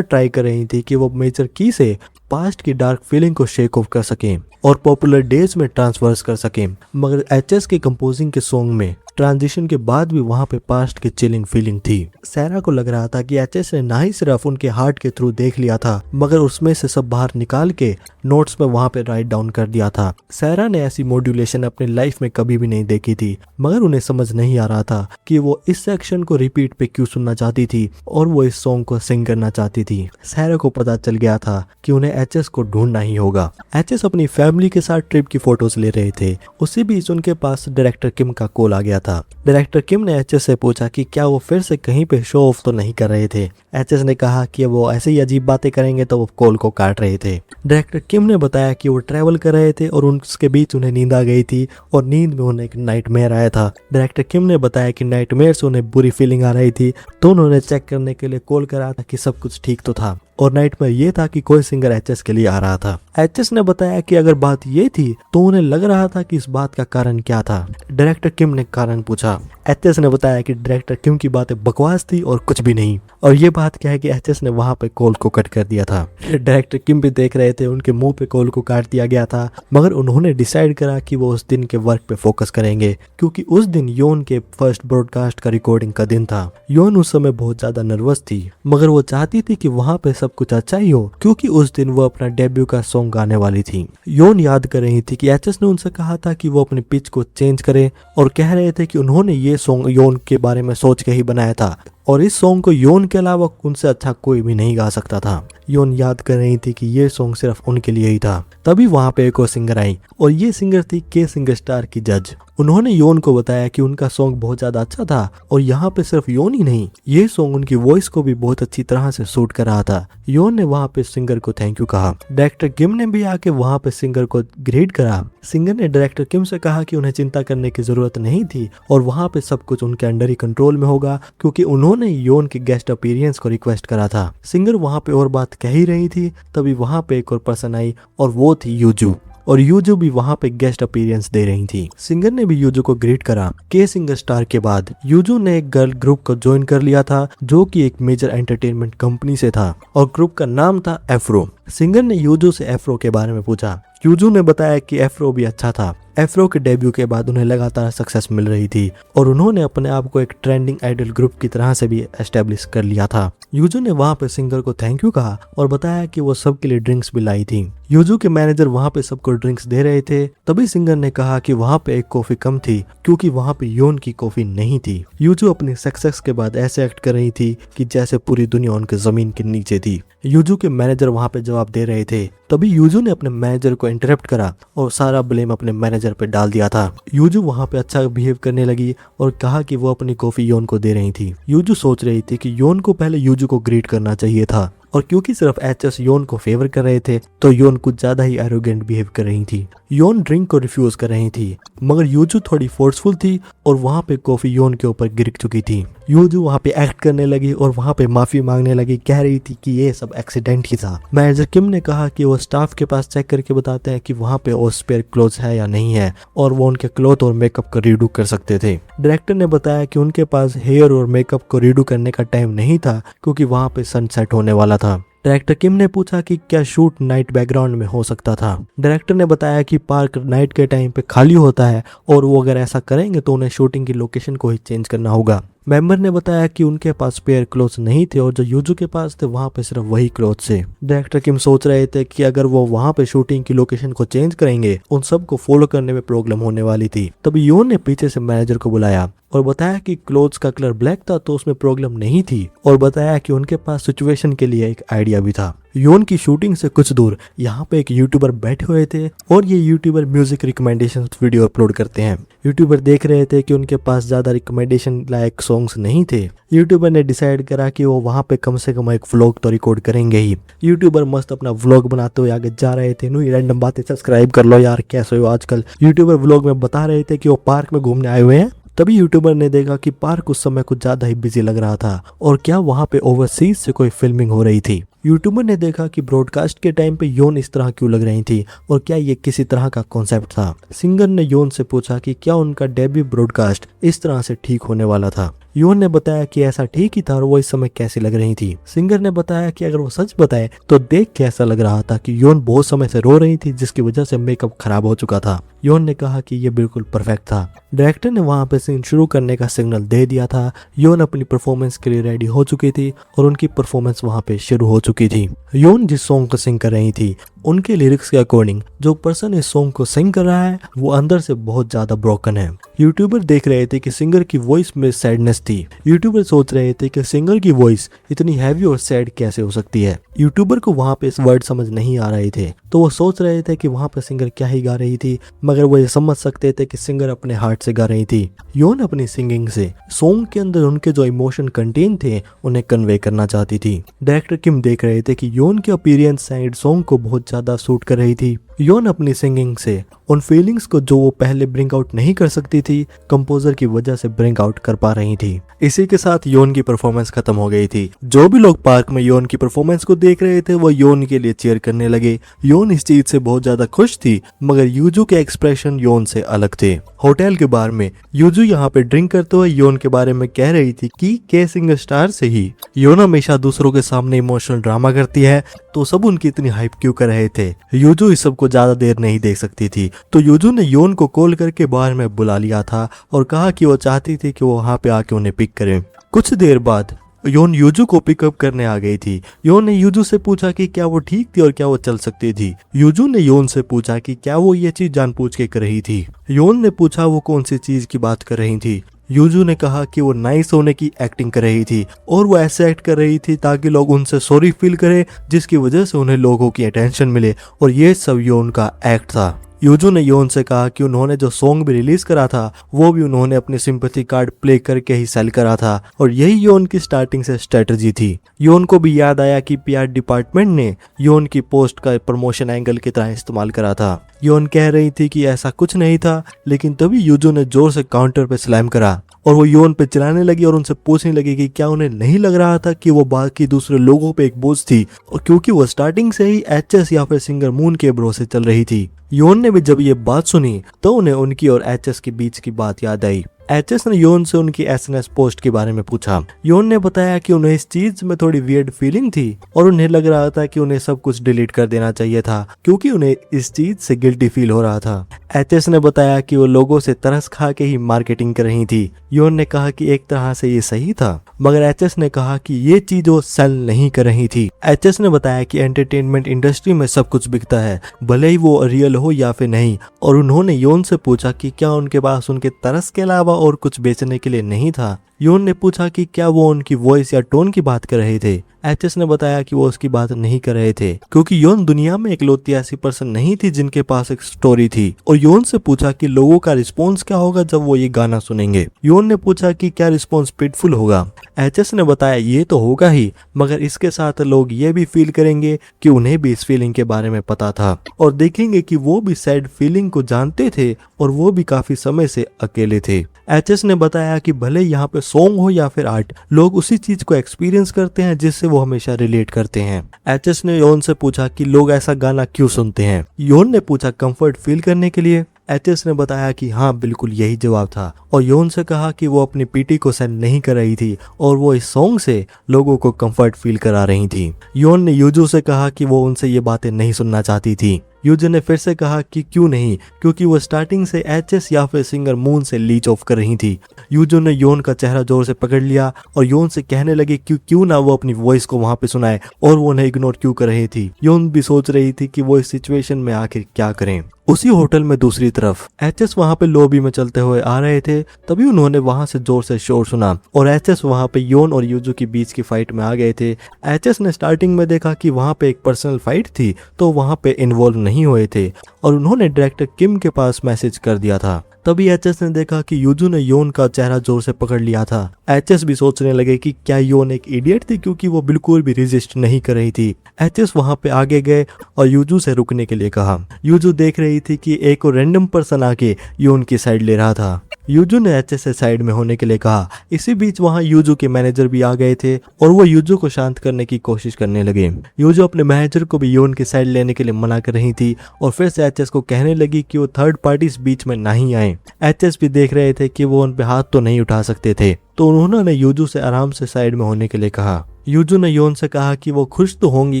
ट्राई कर रही थी कि वो मेजर की से पास्ट की डार्क फीलिंग को शेक ऑफ कर सकें और पॉपुलर डेज में ट्रांसफर्स कर सकें, मगर एचएस के कंपोजिंग के सॉन्ग में ट्रांजिशन के बाद भी वहाँ पे पास्ट की चिलिंग फीलिंग थी। सारा को लग रहा था कि एचएस ने ना ही सिर्फ उनके हार्ट के थ्रू देख लिया था, मगर उसमें से सब बाहर निकाल के नोट्स में वहाँ पे राइट डाउन कर दिया था। सारा ने ऐसी मॉड्यूलेशन अपनी लाइफ में कभी भी नहीं देखी थी, मगर उन्हें समझ नहीं आ रहा था कि वो इस सेक्शन को रिपीट पे क्यों सुनना चाहती थी और वो इस सॉन्ग को सिंग करना चाहती थी। सारा को पता चल गया था कि उन्हें एचएस को ढूंढना ही होगा। एचएस अपनी फैमिली के साथ ट्रिप की फोटोज ले रहे थे, उसी बीच उनके पास डायरेक्टर किम का कॉल आ गया था। डायरेक्टर किम ने एचएस से पूछा कि क्या वो फिर से कहीं पे शो ऑफ तो नहीं कर रहे थे। एचएस ने कहा कि वो ऐसे ही अजीब बातें करेंगे तो वो कॉल को काट रहे थे। डायरेक्टर किम ने बताया कि वो ट्रैवल कर रहे थे और उसके बीच उन्हें नींद आ गई थी और नींद में उन्हें एक नाइटमेयर आया था। डायरेक्टर किम ने बताया कि नाइटमेयर से उन्हें बुरी फीलिंग आ रही थी, तो उन्होंने चेक करने के लिए कॉल करा था कि सब कुछ ठीक तो था, और नाइटमेयर ये था कि कोई सिंगर एचएस के लिए आ रहा था। एचएस ने बताया कि अगर बात ये थी तो उन्हें लग रहा था कि इस बात का कारण क्या था। डायरेक्टर किम ने कारण पूछा। एचएस ने बताया कि डायरेक्टर किम की बातें बकवास थी और कुछ भी नहीं, और ये बात क्या है कि एचएस ने वहां पे कॉल को कट कर दिया था। डायरेक्टर किम भी देख रहे थे, उनके मुंह पे कॉल को काट दिया गया था, मगर उन्होंने डिसाइड करा कि वो उस दिन के वर्क पे फोकस करेंगे, क्योंकि उस दिन योन के फर्स्ट ब्रॉडकास्ट का रिकॉर्डिंग का दिन था। योन उस समय बहुत ज्यादा नर्वस थी, मगर वो चाहती थी कि वहां पे सब कुछ अच्छा ही हो, क्योंकि उस दिन वो अपना डेब्यू का सॉन्ग गाने वाली थी। योन याद कर रही थी कि एचएस ने उनसे कहा था कि वो अपनी पिच को चेंज करे, और कह रहे थे कि उन्होंने ये सॉन्ग योन के बारे में सोच के ही बनाया था और इस सॉन्ग को योन के अलावा उनसे अच्छा कोई भी नहीं गा सकता था। योन याद कर रही थी कि ये सॉन्ग सिर्फ उनके लिए ही था। तभी वहां पे एक और सिंगर आई और ये सिंगर थी के सिंगर स्टार की जज। उन्होंने योन को बताया कि उनका सॉन्ग बहुत ज्यादा अच्छा था और यहाँ पे सिर्फ योन ही नहीं, ये सॉन्ग उनकी वॉइस को भी बहुत अच्छी तरह से सूट कर रहा था। योन ने वहाँ पे सिंगर को थैंक यू कहा। डायरेक्टर किम ने भी आके वहाँ पे सिंगर को ग्रेड करा। सिंगर ने डायरेक्टर किम से कहा कि उन्हें चिंता करने की जरूरत नहीं थी और वहाँ पे सब कुछ उनके अंडर ही कंट्रोल में होगा, क्योंकि उन्होंने योन के गेस्ट अपीयरेंस को रिक्वेस्ट करा था। सिंगर वहाँ पे और बात कह ही रही थी, तभी वहाँ पे एक और पर्सन आई और वो थी यूजू, और यूजू भी वहाँ पे गेस्ट अपीयरेंस दे रही थी। सिंगर ने भी यूजू को ग्रीट करा। के सिंगर स्टार के बाद यूजू ने एक गर्ल ग्रुप को ज्वाइन कर लिया था जो कि एक मेजर एंटरटेनमेंट कंपनी से था और ग्रुप का नाम था एफ्रो। सिंगर ने यूजू से एफ्रो के बारे में पूछा। यूजू ने बताया कि एफ्रो भी अच्छा था। एफ्रो के डेब्यू के बाद उन्हें लगातार सक्सेस मिल रही थी और उन्होंने अपने आप को एक ट्रेंडिंग आइडल ग्रुप की तरह से भी एस्टेब्लिश कर लिया था। यूजू ने वहाँ पे सिंगर को थैंक यू कहा और बताया कि वो सबके लिए ड्रिंक्स भी लाई थी। यूजू के मैनेजर वहाँ पे सबको ड्रिंक्स दे रहे थे, तभी सिंगर ने कहा कि वहाँ पे एक कॉफी कम थी क्योंकि वहाँ पे योन की कॉफी नहीं थी। यूजू अपनी सक्सेस के बाद ऐसे एक्ट कर रही थी कि जैसे पूरी दुनिया उनके जमीन के नीचे थी। यूजू के मैनेजर वहाँ पे जवाब दे रहे थे, तभी यूजू ने अपने मैनेजर को इंटरप्ट करा और सारा ब्लेम अपने मैनेजर पे डाल दिया था। यूजू वहाँ पे अच्छा बिहेव करने लगी और कहा कि वो अपनी कॉफी योन को दे रही थी। यूजू सोच रही थी कि योन को पहले यूजू को ग्रीट करना चाहिए था और क्योंकि सिर्फ एचएस योन को फेवर कर रहे थे तो योन कुछ ज्यादा ही एरोगेंट बिहेव कर रही थी। योन ड्रिंक को रिफ्यूज कर रही थी, मगर यूजू थोड़ी फोर्सफुल थी और वहाँ पे कॉफी योन के ऊपर गिर चुकी थी। यूजू वहाँ पे एक्ट करने लगी और वहाँ पे माफी मांगने लगी, कह रही थी कि ये सब एक्सीडेंट ही था। मैनेजर किम ने कहा कि वो स्टाफ के पास चेक करके बताते हैं कि वहाँ पे और स्पेयर क्लोथ्स है या नहीं है, और वो उनके क्लॉथ और मेकअप को रीडू कर सकते थे। डायरेक्टर ने बताया कि उनके पास हेयर और मेकअप को रीडू करने का टाइम नहीं था क्योंकि वहाँ पे सनसेट होने वाला था। डायरेक्टर किम ने पूछा कि क्या शूट नाइट बैकग्राउंड में हो सकता था। डायरेक्टर ने बताया कि पार्क नाइट के टाइम पे खाली होता है और वो अगर ऐसा करेंगे तो उन्हें शूटिंग की लोकेशन को ही चेंज करना होगा। मेंबर ने बताया कि उनके पास स्पेयर क्लोथ्स नहीं थे और जो यूजू के पास थे वहां पे सिर्फ वही क्लोथ्स थे। डायरेक्टर किम सोच रहे थे कि अगर वो वहां पे शूटिंग की लोकेशन को चेंज करेंगे उन सबको फॉलो करने में प्रॉब्लम होने वाली थी। तभी योन ने पीछे से मैनेजर को बुलाया और बताया कि क्लोथ्स का कलर ब्लैक था तो उसमें प्रॉब्लम नहीं थी, और बताया कि उनके पास सिचुएशन के लिए एक आइडिया भी था। योन की शूटिंग से कुछ दूर यहाँ पे एक यूट्यूबर बैठे हुए थे और ये YouTuber music recommendation video upload करते हैं। यूट्यूबर देख रहे थे कि उनके पास ज्यादा रिकमेंडेशन लायक सॉन्ग्स नहीं थे। यूट्यूबर ने डिसाइड करा कि वो वहाँ पे कम से कम एक व्लॉग तो रिकॉर्ड करेंगे ही। यूट्यूबर मस्त अपना व्लॉग बनाते हुए आगे जा रहे थे। नु रैंडम बातें सब्सक्राइब कर लो यार, कैसे हो आजकल। यूट्यूबर व्लॉग में बता रहे थे कि वो पार्क में घूमने आए हुए हैं। तभी यूट्यूबर ने देखा कि पार्क उस समय कुछ ज्यादा ही बिजी लग रहा था और क्या वहाँ पे ओवरसीज से कोई फिल्मिंग हो रही थी। यूट्यूबर ने देखा कि ब्रॉडकास्ट के टाइम पे योन इस तरह क्यों लग रही थी और क्या ये किसी तरह का कॉन्सेप्ट था। सिंगर ने योन से पूछा कि क्या उनका डेब्यू ब्रॉडकास्ट इस तरह से ठीक होने वाला था। योन ने बताया कि ऐसा ठीक ही था और वो इस समय कैसी लग रही थी। सिंगर ने बताया कि अगर वो सच बताए तो देख के ऐसा लग रहा था कि योन बहुत समय से रो रही थी जिसकी वजह से मेकअप खराब हो चुका था। योन ने कहा कि ये बिल्कुल परफेक्ट था। डायरेक्टर ने वहां पे सीन शुरू करने का सिग्नल दे दिया था। योन अपनी परफॉर्मेंस के लिए रेडी हो चुकी थी और उनकी परफॉर्मेंस वहां पे शुरू हो चुकी थी। योन जिस सॉन्ग को सिंग कर रही थी उनके लिरिक्स के अकॉर्डिंग जो पर्सन इस सॉन्ग को सिंग कर रहा है वो अंदर से बहुत ज्यादा ब्रोकन है। यूट्यूबर देख रहे थे कि सिंगर की वॉइस में सैडनेस थी। यूट्यूबर सोच रहे थे कि सिंगर की वॉइस इतनी हैवी और सैड कैसे हो सकती है। यूट्यूबर को वहां पे इस वर्ड समझ नहीं आ रहे थे तो वो सोच रहे थे कि वहां पे सिंगर क्या ही गा रही थी, मगर वो ये समझ सकते थे कि सिंगर अपने हार्ट से गा रही थी। योन अपनी सिंगिंग से सॉन्ग के अंदर उनके जो इमोशन कंटेन थे उन्हें कन्वे करना चाहती थी। डायरेक्टर किम देख रहे थे कि योन की अपीयरेंस साइड सॉन्ग को बहुत ज्यादा सूट कर रही थी। योन अपनी सिंगिंग से उन फीलिंग्स को जो वो पहले ब्रिंग आउट नहीं कर सकती थी कंपोजर की वजह से ब्रिंग आउट कर पा रही थी। इसी के साथ योन की परफॉर्मेंस खत्म हो गई थी। जो भी लोग पार्क में योन की परफॉर्मेंस को देख रहे थे वो योन के लिए चीयर करने लगे। योन इस चीज से बहुत ज्यादा खुश थी, मगर यूजू के एक्सप्रेशन योन से अलग थे। होटल के बार में यूजू यहाँ पे ड्रिंक करते हुए योन के बारे में कह रही थी कि केसिंग स्टार से ही योन हमेशा दूसरों के सामने इमोशनल ड्रामा करती है, तो सब उनकी इतनी हाइप क्यों कर रहे थे। यूजू इस सब को ज्यादा देर नहीं देख सकती थी तो यूजू ने योन को कॉल करके बार में बुला लिया था और कहा कि वो चाहती थी कि वो वहां पे आके उन्हें पिक करें। कुछ देर बाद योन यूजू को पिकअप करने आ गई थी। योन ने यूजू से पूछा कि क्या वो ठीक थी और क्या वो चल सकती थी। यूजू ने योन से पूछा कि क्या वो ये चीज जानबूझ के कर रही थी। योन ने पूछा वो कौन सी चीज की बात कर रही थी। यूजू ने कहा कि वो नाइस होने की एक्टिंग कर रही थी और वो ऐसे एक्ट कर रही थी ताकि लोग उनसे सॉरी फील करें, जिसकी वजह से उन्हें लोगों की अटेंशन मिले, और ये सब योन का एक्ट था। यूजू ने योन से कहा कि उन्होंने जो सॉन्ग भी रिलीज करा था वो भी उन्होंने अपने सिंपैथी कार्ड प्ले करके ही सेल करा था और यही योन की स्टार्टिंग से स्ट्रेटजी थी। योन को भी याद आया कि पीआर डिपार्टमेंट ने योन की पोस्ट का प्रमोशन एंगल की तरह इस्तेमाल करा था। योन कह रही थी कि ऐसा कुछ नहीं था, लेकिन तभी यूजू ने जोर से काउंटर पे स्लैम करा और वो योन पे चिल्लाने लगी और उनसे पूछने लगी कि क्या उन्हें नहीं लग रहा था कि वो बाकी दूसरे लोगों पे एक बोझ थी, और क्योंकि वो स्टार्टिंग से ही एचएस या फिर सिंगर मून के भरोसे चल रही थी। योन ने भी जब ये बात सुनी तो उन्हें उनकी और एचएस के बीच की बात याद आई। एचएस ने योन से उनकी एसएनएस पोस्ट के बारे में पूछा। योन ने बताया कि उन्हें इस चीज में थोड़ी वियर्ड फीलिंग थी और उन्हें लग रहा था कि उन्हें सब कुछ डिलीट कर देना चाहिए था क्योंकि उन्हें इस चीज से गिल्टी फील हो रहा था। एचएस ने बताया कि वो लोगों से तरस खा के ही मार्केटिंग कर रही थी। योन ने कहा कि एक तरह से ये सही था, मगर एचएस ने कहा कि ये चीज वो सेल नहीं कर रही थी। एचएस ने बताया कि एंटरटेनमेंट इंडस्ट्री में सब कुछ बिकता है, भले ही वो रियल हो या फिर नहीं, और उन्होंने योन से पूछा कि क्या उनके पास उनके तरस के अलावा और कुछ बेचने के लिए नहीं था। योन ने पूछा कि क्या वो उनकी वॉइस या टोन की बात कर रहे थे। एचएस ने बताया कि वो उसकी बात नहीं कर रहे थे क्योंकि योन दुनिया में इकलौती ऐसी पर्सन नहीं थी जिनके पास एक स्टोरी थी। और योन से पूछा कि लोगों का रिस्पॉन्स क्या होगा जब वो ये गाना सुनेंगे। योन ने पूछा कि क्या रिस्पॉन्स पिटफुल होगा। एचएस ने बताया ये तो होगा ही, मगर इसके साथ लोग ये भी फील करेंगे कि उन्हें भी इस फीलिंग के बारे में पता था और देखेंगे कि वो भी सैड फीलिंग को जानते थे और वो भी काफी समय से अकेले थे। एचएस ने बताया कि भले यहाँ पे सॉन्ग हो या फिर आर्ट, लोग उसी चीज को एक्सपीरियंस करते हैं जिससे वो हमेशा रिलेट करते हैं। एचएस ने योन से पूछा कि लोग ऐसा गाना क्यों सुनते हैं। योन ने पूछा कंफर्ट फील करने के लिए। एचएस ने बताया कि हाँ बिल्कुल यही जवाब था और योन से कहा कि वो अपनी पीटी को सेंड नहीं कर रही थी और वो इस सॉन्ग से लोगों को कंफर्ट फील करा रही थी। योन ने यूजू से कहा कि वो उनसे ये बातें नहीं सुनना चाहती थी। यूजू ने फिर से कहा कि क्यों नहीं, क्योंकि वो स्टार्टिंग से एचएस या फिर सिंगर मून से लीच ऑफ कर रही थी। यूजू ने योन का चेहरा जोर से पकड़ लिया और योन से कहने लगे कि क्यों ना वो अपनी वॉइस को वहां पे सुनाए और वो उन्हें इग्नोर क्यों कर रही थी। योन भी सोच रही थी कि वो इस सिचुएशन में आखिर क्या करें। उसी होटल में दूसरी तरफ एचएस वहां पे लॉबी में चलते हुए आ रहे थे, तभी उन्होंने वहां से जोर से शोर सुना और एचएस वहां पे योन और यूजू के बीच की फाइट में आ गए थे। एचएस ने स्टार्टिंग में देखा कि वहां पे एक पर्सनल फाइट थी तो वहां पे इन्वॉल्व नहीं हुए थे और उन्होंने डायरेक्टर किम के पास मैसेज कर दिया था। तभी एचएस ने देखा कि यूजू ने योन का चेहरा जोर से पकड़ लिया था। एचएस भी सोचने लगे कि क्या योन एक इडियट थी, क्योंकि वो बिल्कुल भी रेजिस्ट नहीं कर रही थी। एचएस वहां पे आगे गए और यूजू से रुकने के लिए कहा। यूजू देख रही थी कि एक और रैंडम पर्सन आके योन की साइड ले रहा था। यूजू ने एचएस से साइड में होने के लिए कहा। इसी बीच वहां यूजू के मैनेजर भी आ गए थे और वो यूजू को शांत करने की कोशिश करने लगे। यूजू अपने मैनेजर को भी योन की साइड लेने के लिए मना कर रही थी और फिर से एचएस को कहने लगी कि वो थर्ड पार्टीज बीच में नहीं आए। एचएस भी देख रहे थे कि वो उन पे हाथ तो नहीं उठा सकते थे, तो उन्होंने यूजू से आराम से साइड में होने के लिए कहा। यूजू ने योन से कहा कि वो खुश तो होंगी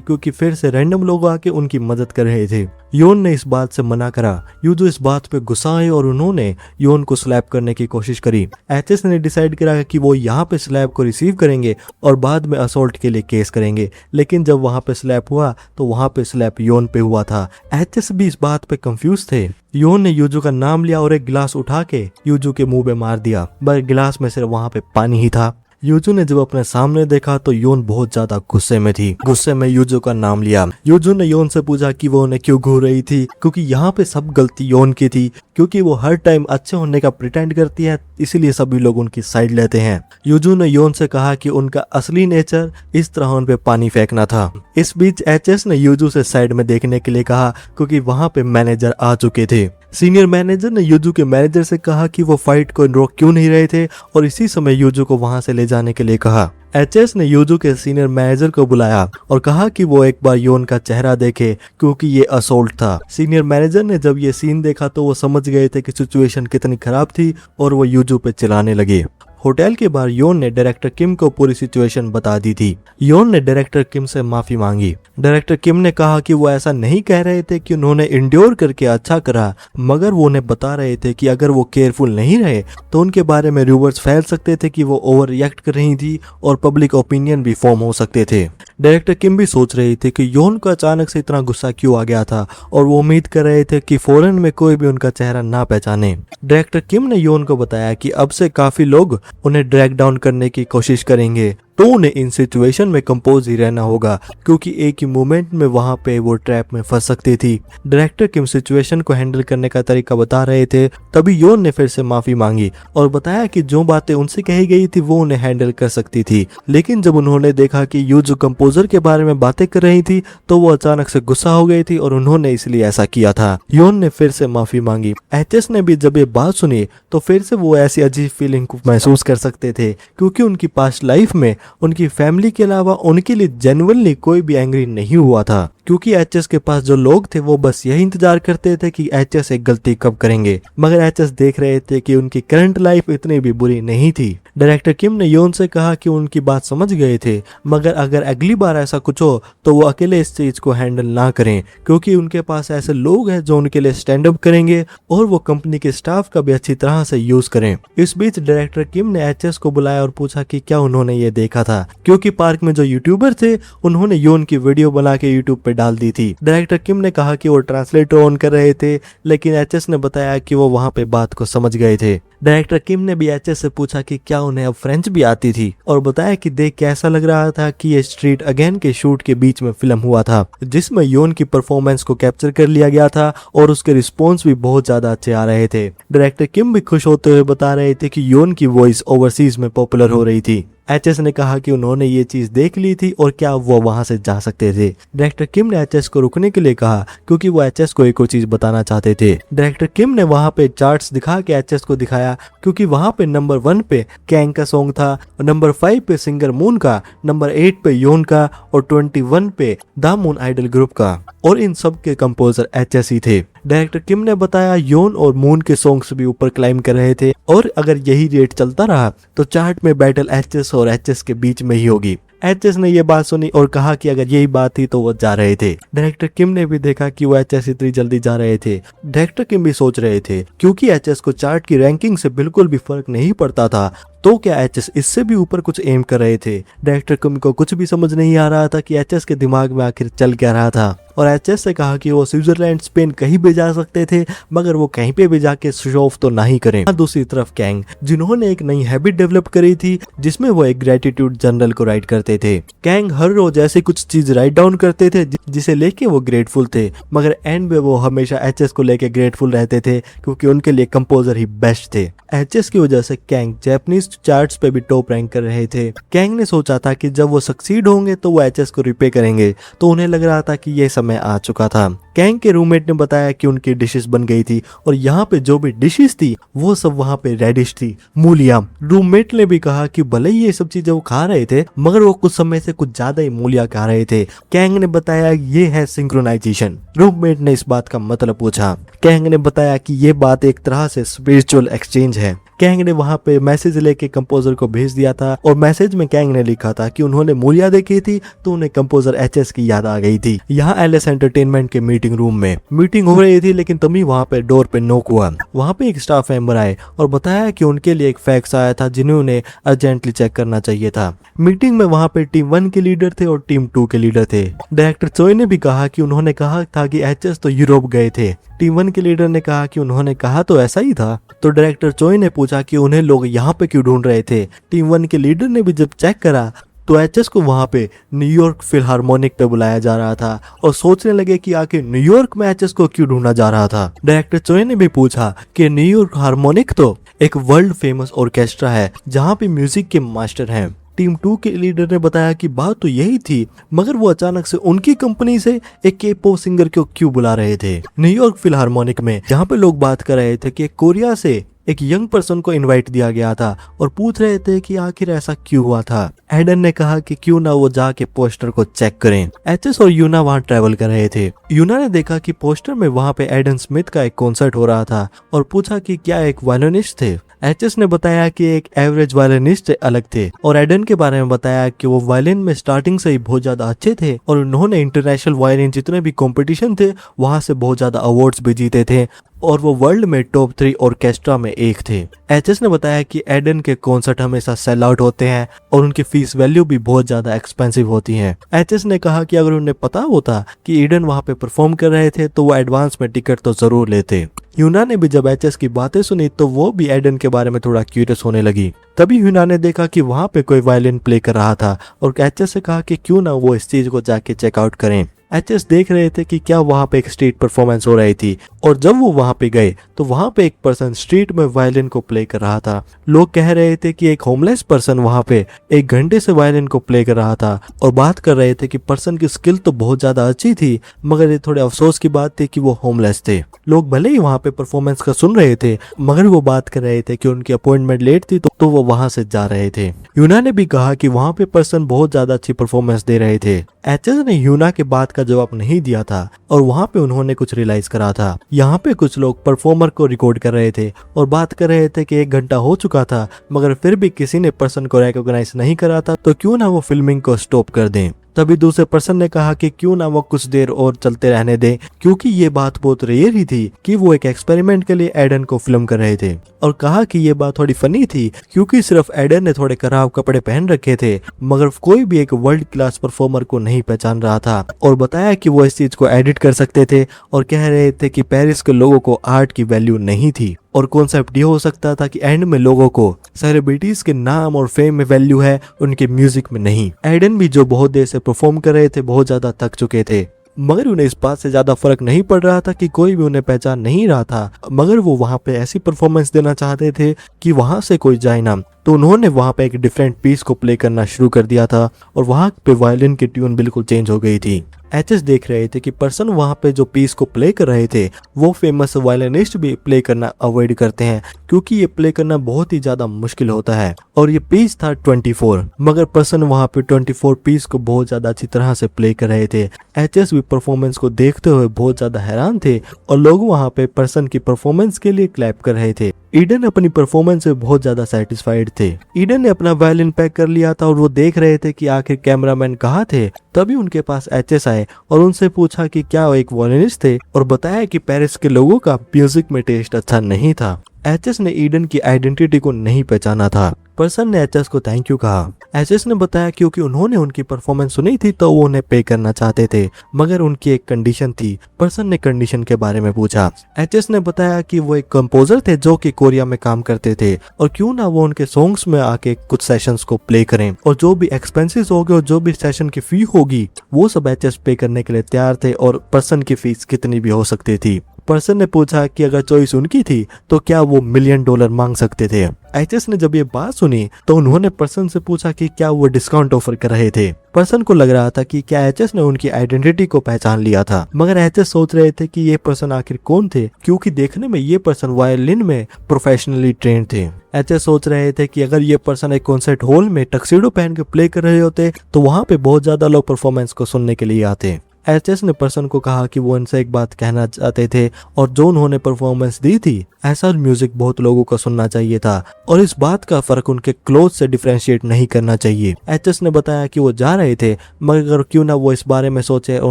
क्योंकि फिर से रैंडम लोग आके उनकी मदद कर रहे थे। योन ने इस बात से मना करा। यूजू इस बात पे गुस्सा आए और उन्होंने योन को स्लैप करने की कोशिश करी। एचएस ने डिसाइड करा कि वो यहाँ पे स्लैप को रिसीव करेंगे और बाद में असॉल्ट के लिए केस करेंगे, लेकिन जब वहां पे स्लैप हुआ तो वहां पे स्लैप योन पे हुआ था। एचएस भी इस बात पे कंफ्यूज थे। योन ने यूजू का नाम लिया और एक गिलास उठा के यूजू के मुंह पे मार दिया, पर गिलास में सिर्फ वहां पे पानी ही था। यूजू ने जब अपने सामने देखा तो योन बहुत ज्यादा गुस्से में थी। गुस्से में यूजू का नाम लिया। यूजू ने योन से पूछा कि वो उन्हें क्यों घूर रही थी, क्योंकि यहाँ पे सब गलती योन की थी, क्योंकि वो हर टाइम अच्छे होने का प्रिटेंड करती है, इसीलिए सभी लोग उनकी साइड लेते हैं। यूजू ने योन से कहा कि उनका असली नेचर इस तरह उन पे पानी फेंकना था। इस बीच एचएस ने यूजू से साइड में देखने के लिए कहा क्योंकि वहां पे मैनेजर आ चुके थे। सीनियर मैनेजर ने यूजू के मैनेजर से कहा कि वो फाइट को रोक क्यों नहीं रहे थे और इसी समय यूजू को वहां से ले जाने के लिए कहा। एचएस ने यूजू के सीनियर मैनेजर को बुलाया और कहा कि वो एक बार योन का चेहरा देखे क्योंकि ये असोल्ट था। सीनियर मैनेजर ने जब ये सीन देखा तो वो समझ गए थे कि सिचुएशन कितनी खराब थी और वो यूजू पे चिल्लाने लगे। होटल के बाहर योन ने डायरेक्टर किम को पूरी सिचुएशन बता दी थी। योन ने डायरेक्टर किम से माफी मांगी। डायरेक्टर किम ने कहा कि वो ऐसा नहीं कह रहे थे कि उन्होंने इंड्योर करके अच्छा करा, मगर वो उन्हें बता रहे थे कि अगर वो केयरफुल नहीं रहे तो उनके बारे में रूमर्स फैल सकते थे कि वो ओवर रिएक्ट कर रही थी और पब्लिक ओपिनियन भी फॉर्म हो सकते थे। डायरेक्टर किम भी सोच रही थी कि योन को अचानक से इतना गुस्सा क्यों आ गया था और वो उम्मीद कर रहे थे कि फौरन में कोई भी उनका चेहरा ना पहचाने। डायरेक्टर किम ने योन को बताया कि अब से काफी लोग उन्हें ड्रैग डाउन करने की कोशिश करेंगे, तो उन्हें इन सिचुएशन में कंपोज ही रहना होगा क्योंकि एक ही मोमेंट में वहां पे वो ट्रैप में फंस सकती थी। डायरेक्टर किम सिचुएशन को हैंडल करने का तरीका बता रहे थे, तभी योन ने फिर से माफी मांगी और बताया कि जो बातें उनसे कही गई थी वो उन्हें हैंडल कर सकती थी, लेकिन जब उन्होंने देखा कि यूजू कंपोजर के बारे में बातें कर रही थी तो वो अचानक से गुस्सा हो गई थी और उन्होंने इसलिए ऐसा किया था। योन ने फिर से माफी मांगी। एचएस ने भी जब ये बात सुनी तो फिर से वो ऐसी अजीब फीलिंग को महसूस कर सकते थे क्योंकि उनकी पास्ट लाइफ में उनकी फैमिली के अलावा उनके लिए जेन्युइनली कोई भी एंग्री नहीं हुआ था, क्योंकि एचएस के पास जो लोग थे वो बस यही इंतजार करते थे कि एचएस एक गलती कब करेंगे, मगर एचएस देख रहे थे कि उनकी करंट लाइफ इतनी भी बुरी नहीं थी। डायरेक्टर किम ने योन से कहा कि उनकी बात समझ गए थे, मगर अगर अगली बार ऐसा कुछ हो तो वो अकेले इस चीज को हैंडल ना करें, क्योंकि उनके पास ऐसे लोग हैं जो उनके लिए स्टैंड अप करेंगे और वो कंपनी के स्टाफ का भी अच्छी तरह से यूज करें। इस बीच डायरेक्टर किम ने एचएस को बुलाया और पूछा कि क्या उन्होंने ये देखा था, क्योंकि पार्क में जो यूट्यूबर थे उन्होंने योन की वीडियो बना के यूट्यूब पे डाल दी थी। डायरेक्टर किम ने कहा कि वो ट्रांसलेटर ऑन कर रहे थे, लेकिन एचएस ने बताया कि वो वहां पे बात को समझ गए थे। डायरेक्टर किम ने भी एचएस से पूछा कि क्या उन्हें अब फ्रेंच भी आती थी, और बताया कि देख के ऐसा लग रहा था कि ये स्ट्रीट अगेन के शूट के बीच में फिल्म हुआ था, जिसमें योन की परफॉर्मेंस को कैप्चर कर लिया गया था और उसके रिस्पॉन्स भी बहुत ज्यादा अच्छे आ रहे थे। डायरेक्टर किम भी खुश होते हुए बता रहे थे कि योन की वॉइस ओवरसीज में पॉपुलर हो रही थी। एचएस ने कहा कि उन्होंने ये चीज देख ली थी और क्या वो वहां से जा सकते थे। डायरेक्टर किम ने एचएस को रुकने के लिए कहा क्योंकि वो एचएस को एक और चीज बताना चाहते थे। डायरेक्टर किम ने वहां पे चार्ट्स दिखा के एचएस को दिखाया क्योंकि वहां पे नंबर 1 पे कैंग का सॉन्ग था, नंबर 5 पे सिंगर मून का, नंबर 8 पे योन का और 21 पे द मून आइडल ग्रुप का, और इन सब के कंपोजर एचएस ही थे। डायरेक्टर किम ने बताया योन और मून के सॉन्ग्स भी ऊपर क्लाइम कर रहे थे और अगर यही रेट चलता रहा तो चार्ट में बैटल एचएस और एचएस के बीच में ही होगी। एचएस ने ये बात सुनी और कहा कि अगर यही बात थी तो वो जा रहे थे। डायरेक्टर किम ने भी देखा कि वो एचएस इतनी जल्दी जा रहे थे। डायरेक्टर किम भी सोच रहे थे क्योंकि एचएस को चार्ट की रैंकिंग से बिल्कुल भी फर्क नहीं पड़ता था, तो क्या एचएस इससे भी ऊपर कुछ एम कर रहे थे। डायरेक्टर किम को कुछ भी समझ नहीं आ रहा था कि एचएस के दिमाग में आखिर चल क्या रहा था, और एचएस से कहा कि वो स्विट्जरलैंड, स्पेन कहीं भी जा सकते थे, मगर वो कहीं पे भी जाके शो ऑफ तो नहीं करें। दूसरी तरफ कैंग, जिन्होंने एक नई हैबिट डेवलप करी थी जिसमें वो एक ग्रेटिट्यूड जर्नल को राइट करते थे। कैंग हर रोज ऐसी कुछ चीज राइट डाउन करते थे जिसे लेके वो ग्रेटफुल थे, मगर एंड में वो हमेशा एचएस को लेके ग्रेटफुल रहते थे क्योंकि उनके लिए कंपोजर ही बेस्ट थे। एचएस की वजह से कैंग जापानीज चार्ट्स पे भी टॉप रैंक कर रहे थे। कैंग ने सोचा था कि जब वो सक्सीड होंगे तो वो एचएस को रिपे करेंगे, तो उन्हें लग रहा था कि ये समय आ चुका था। कैंग के रूममेट ने बताया कि उनकी डिशेस बन गई थी और यहाँ पे जो भी डिशेस थी वो सब वहाँ पे रेडिश थी, मूलिया। रूममेट ने भी कहा कि भले ही ये सब चीजें वो खा रहे थे, मगर वो कुछ समय से कुछ ज्यादा ही मूलिया खा रहे थे। कैंग ने बताया ये है सिंक्रोनाइजेशन। रूममेट ने इस बात का मतलब पूछा। कैंग ने बताया कि ये बात एक तरह से स्पिरिचुअल एक्सचेंज है। कैंग ने वहां पे मैसेज लेके कंपोजर को भेज दिया था और मैसेज में कैंग ने लिखा था कि उन्होंने मूलिया देखी थी तो उन्हें कंपोजर एचएस की याद आ गई थी। यहाँ एलएस एंटरटेनमेंट के मीटिंग रूम में मीटिंग हो रही थी, लेकिन तभी वहां पे डोर पे नॉक हुआ। वहां पे एक स्टाफ मेंबर आए और बताया कि उनके लिए एक फैक्स आया था जिन्हें उन्हें अर्जेंटली चेक करना चाहिए था। मीटिंग में वहां पे टीम 1 के लीडर थे और टीम 2 के लीडर थे। डायरेक्टर चोई ने भी कहा कि उन्होंने कहा था कि एचएस तो यूरोप गए थे। टीम 1 के लीडर ने कहा कि उन्होंने कहा तो ऐसा ही था। तो डायरेक्टर चोई ने पूछा कि उन्हें लोग यहाँ पे क्यों ढूंढ रहे थे। टीम 1 के लीडर ने भी जब चेक करा तो एचएस को वहां पे न्यूयॉर्क फिलहार्मोनिक पे बुलाया जा रहा था और सोचने लगे कि आखिर न्यूयॉर्क में एचएस को क्यों ढूंढा जा रहा था। डायरेक्टर चोई ने भी पूछा कि न्यूयॉर्क हार्मोनिक तो एक वर्ल्ड फेमस ऑर्केस्ट्रा है जहाँ पे म्यूजिक के मास्टर हैं। टीम 2 के लीडर ने बताया कि बात तो यही थी, मगर वो अचानक से उनकी कंपनी से एक के-पॉप सिंगर को क्यों बुला रहे थे न्यूयॉर्क फिलहार्मोनिक में, जहाँ पे लोग बात कर रहे थे कि कोरिया से एक यंग पर्सन को इनवाइट दिया गया था और पूछ रहे थे कि आखिर ऐसा क्यों हुआ था। एडन ने कहा कि क्यों ना वो जाके पोस्टर को चेक करें। एचएस और यूना वहां ट्रैवल कर रहे थे। यूना ने देखा कि पोस्टर में वहां पे एडन स्मिथ का एक कॉन्सर्ट हो रहा था और पूछा कि क्या एक वायलिनिस्ट थे। एचएस ने बताया कि एक एवरेज वायलिनिस्ट से अलग थे और एडन के बारे में बताया कि वो वायलिन में स्टार्टिंग से ही बहुत ज्यादा अच्छे थे और उन्होंने इंटरनेशनल वायलिन जितने भी कंपटीशन थे वहां से बहुत ज्यादा अवार्ड्स भी जीते थे और वो वर्ल्ड में टॉप 3 ऑर्केस्ट्रा में एक थे। एचएस ने बताया कि एडन के कॉन्सर्ट हमेशा सेल आउट होते हैं और उनकी फीस वैल्यू भी बहुत ज्यादा एक्सपेंसिव होती है। एचएस ने कहा कि अगर उन्हें पता होता कि एडन वहां पे परफॉर्म कर रहे थे तो वो एडवांस में टिकट तो जरूर लेते। यूना ने भी जब एचएस की बातें सुनी तो वो भी एडन के बारे में थोड़ा क्यूरियस होने लगी। तभी यूना ने देखा कि वहां पे कोई वायलिन प्ले कर रहा था और एचएस से कहा कि क्यों ना वो इस चीज को जाके चेकआउट करें। एचएस देख रहे थे कि क्या वहां पे एक स्ट्रीट परफॉर्मेंस हो रही थी और जब वो वहां पे गए तो वहां पे एक पर्सन स्ट्रीट में वायलिन को प्ले कर रहा था। लोग कह रहे थे कि एक होमलेस पर्सन वहां पे 1 घंटे से वायलिन को प्ले कर रहा था और बात कर रहे थे कि पर्सन की स्किल तो बहुत ज्यादा अच्छी थी, मगर ये थोड़े अफसोस की बात थी कि वो होमलेस थे। लोग भले ही वहां पे परफॉर्मेंस का सुन रहे थे, मगर वो बात कर रहे थे कि उनकी अपॉइंटमेंट लेट थी तो वो वहां से जा रहे थे। यूना ने भी कहा कि वहां पे पर्सन बहुत ज्यादा अच्छी परफॉर्मेंस दे रहे थे। एचएस ने यूना के बात का जवाब नहीं दिया था और वहां पे उन्होंने कुछ रियलाइज करा था। यहाँ पे कुछ लोग परफॉर्मर को रिकॉर्ड कर रहे थे और बात कर रहे थे कि 1 घंटा हो चुका था, मगर फिर भी किसी ने पर्सन को रिकॉग्नाइज नहीं करा था, तो क्यों ना वो फिल्मिंग को स्टॉप कर दें। तभी दूसरे पर्सन ने कहा कि क्यों ना वो कुछ देर और चलते रहने दें, क्योंकि ये बात बहुत रेयर ही थी कि वो एक एक्सपेरिमेंट के लिए एडन को फिल्म कर रहे थे। और कहा कि ये बात थोड़ी फनी थी क्योंकि सिर्फ एडन ने थोड़े खराब कपड़े पहन रखे थे, मगर कोई भी एक वर्ल्ड क्लास परफॉर्मर को नहीं पहचान रहा था। और बताया कि वो इस चीज को एडिट कर सकते थे और कह रहे थे कि पेरिस के लोगों को आर्ट की वैल्यू नहीं थी। और कॉन्सेप्ट ये हो सकता था कि एंड में लोगों को सेलिब्रिटीज के नाम और फेम में वैल्यू है, उनके म्यूजिक में नहीं। एडन भी जो बहुत देर से परफॉर्म कर रहे थे बहुत ज्यादा थक चुके थे, मगर उन्हें इस बात से ज्यादा फर्क नहीं पड़ रहा था कि कोई भी उन्हें पहचान नहीं रहा था, मगर वो वहां पे ऐसी परफॉर्मेंस देना चाहते थे कि वहां से कोई जाए ना। तो उन्होंने वहां पे एक डिफरेंट पीस को प्ले करना शुरू कर दिया था और वहां पे वायलिन की ट्यून बिल्कुल चेंज हो गई थी। एचएस देख रहे थे कि पर्सन वहां पे जो पीस को प्ले कर रहे थे वो फेमस वायलिनिस्ट भी प्ले करना अवॉइड करते हैं क्योंकि ये प्ले करना बहुत ही ज्यादा मुश्किल होता है। और ये पीस था 24, मगर पर्सन वहां पे 24 पीस को बहुत ज्यादा अच्छी तरह से प्ले कर रहे थे। एचएस भी परफॉर्मेंस को देखते हुए बहुत ज्यादा हैरान थे और लोग वहां पे पर्सन की परफॉर्मेंस के लिए क्लैप कर रहे थे। ईडन अपनी परफॉर्मेंस से बहुत ज्यादा सेटिस्फाइड थे। ईडन ने अपना वायलिन पैक कर लिया था और वो देख रहे थे कि आखिर कैमरामैन कहाँ थे। तभी उनके पास एचएस आए और उनसे पूछा कि क्या वो एक वायलिनिस्ट थे और बताया कि पेरिस के लोगों का म्यूजिक में टेस्ट अच्छा नहीं था। एचएस ने ईडन की आइडेंटिटी को नहीं पहचाना था। पर्सन ने एचएस को थैंक यू कहा। एचएस ने बताया क्योंकि उन्होंने उनकी परफॉर्मेंस सुनी थी तो वो उन्हें पे करना चाहते थे, मगर उनकी एक कंडीशन थी। पर्सन ने कंडीशन के बारे में पूछा। एचएस ने बताया कि वो एक कंपोजर थे जो कि कोरिया में काम करते थे और क्यों ना वो उनके सॉन्ग्स में आके कुछ सेशंस को प्ले करें और जो भी एक्सपेंसेस होंगे और जो भी सेशन की फी होगी वो सब एचएस पे करने के लिए तैयार थे और पर्सन की फीस कितनी भी हो सकती थी। पर्सन ने पूछा कि अगर चॉइस उनकी थी तो क्या वो $1 मिलियन मांग सकते थे। एचएस ने जब ये बात सुनी तो उन्होंने पर्सन से पूछा कि क्या वो डिस्काउंट ऑफर कर रहे थे। पर्सन को लग रहा था कि क्या एचएस ने उनकी आइडेंटिटी को पहचान लिया था, मगर एचएस सोच रहे थे कि ये पर्सन आखिर कौन थे क्योंकि देखने में ये पर्सन वायलिन में प्रोफेशनली ट्रेंड थे। एचएस सोच रहे थे कि अगर ये पर्सन एक कॉन्सर्ट हॉल में टक्सीडो पहन के प्ले कर रहे होते तो वहां पे बहुत ज्यादा लोग परफॉर्मेंस को सुनने के लिए आते। एचएस ने पर्सन को कहा कि वो उनसे एक बात कहना चाहते थे और जो उन्होंने परफॉर्मेंस दी थी ऐसा म्यूजिक बहुत लोगों को सुनना चाहिए था और इस बात का फर्क उनके क्लोथ से डिफरेंशिएट नहीं करना चाहिए। एचएस ने बताया कि वो जा रहे थे मगर क्यों ना वो इस बारे में सोचे और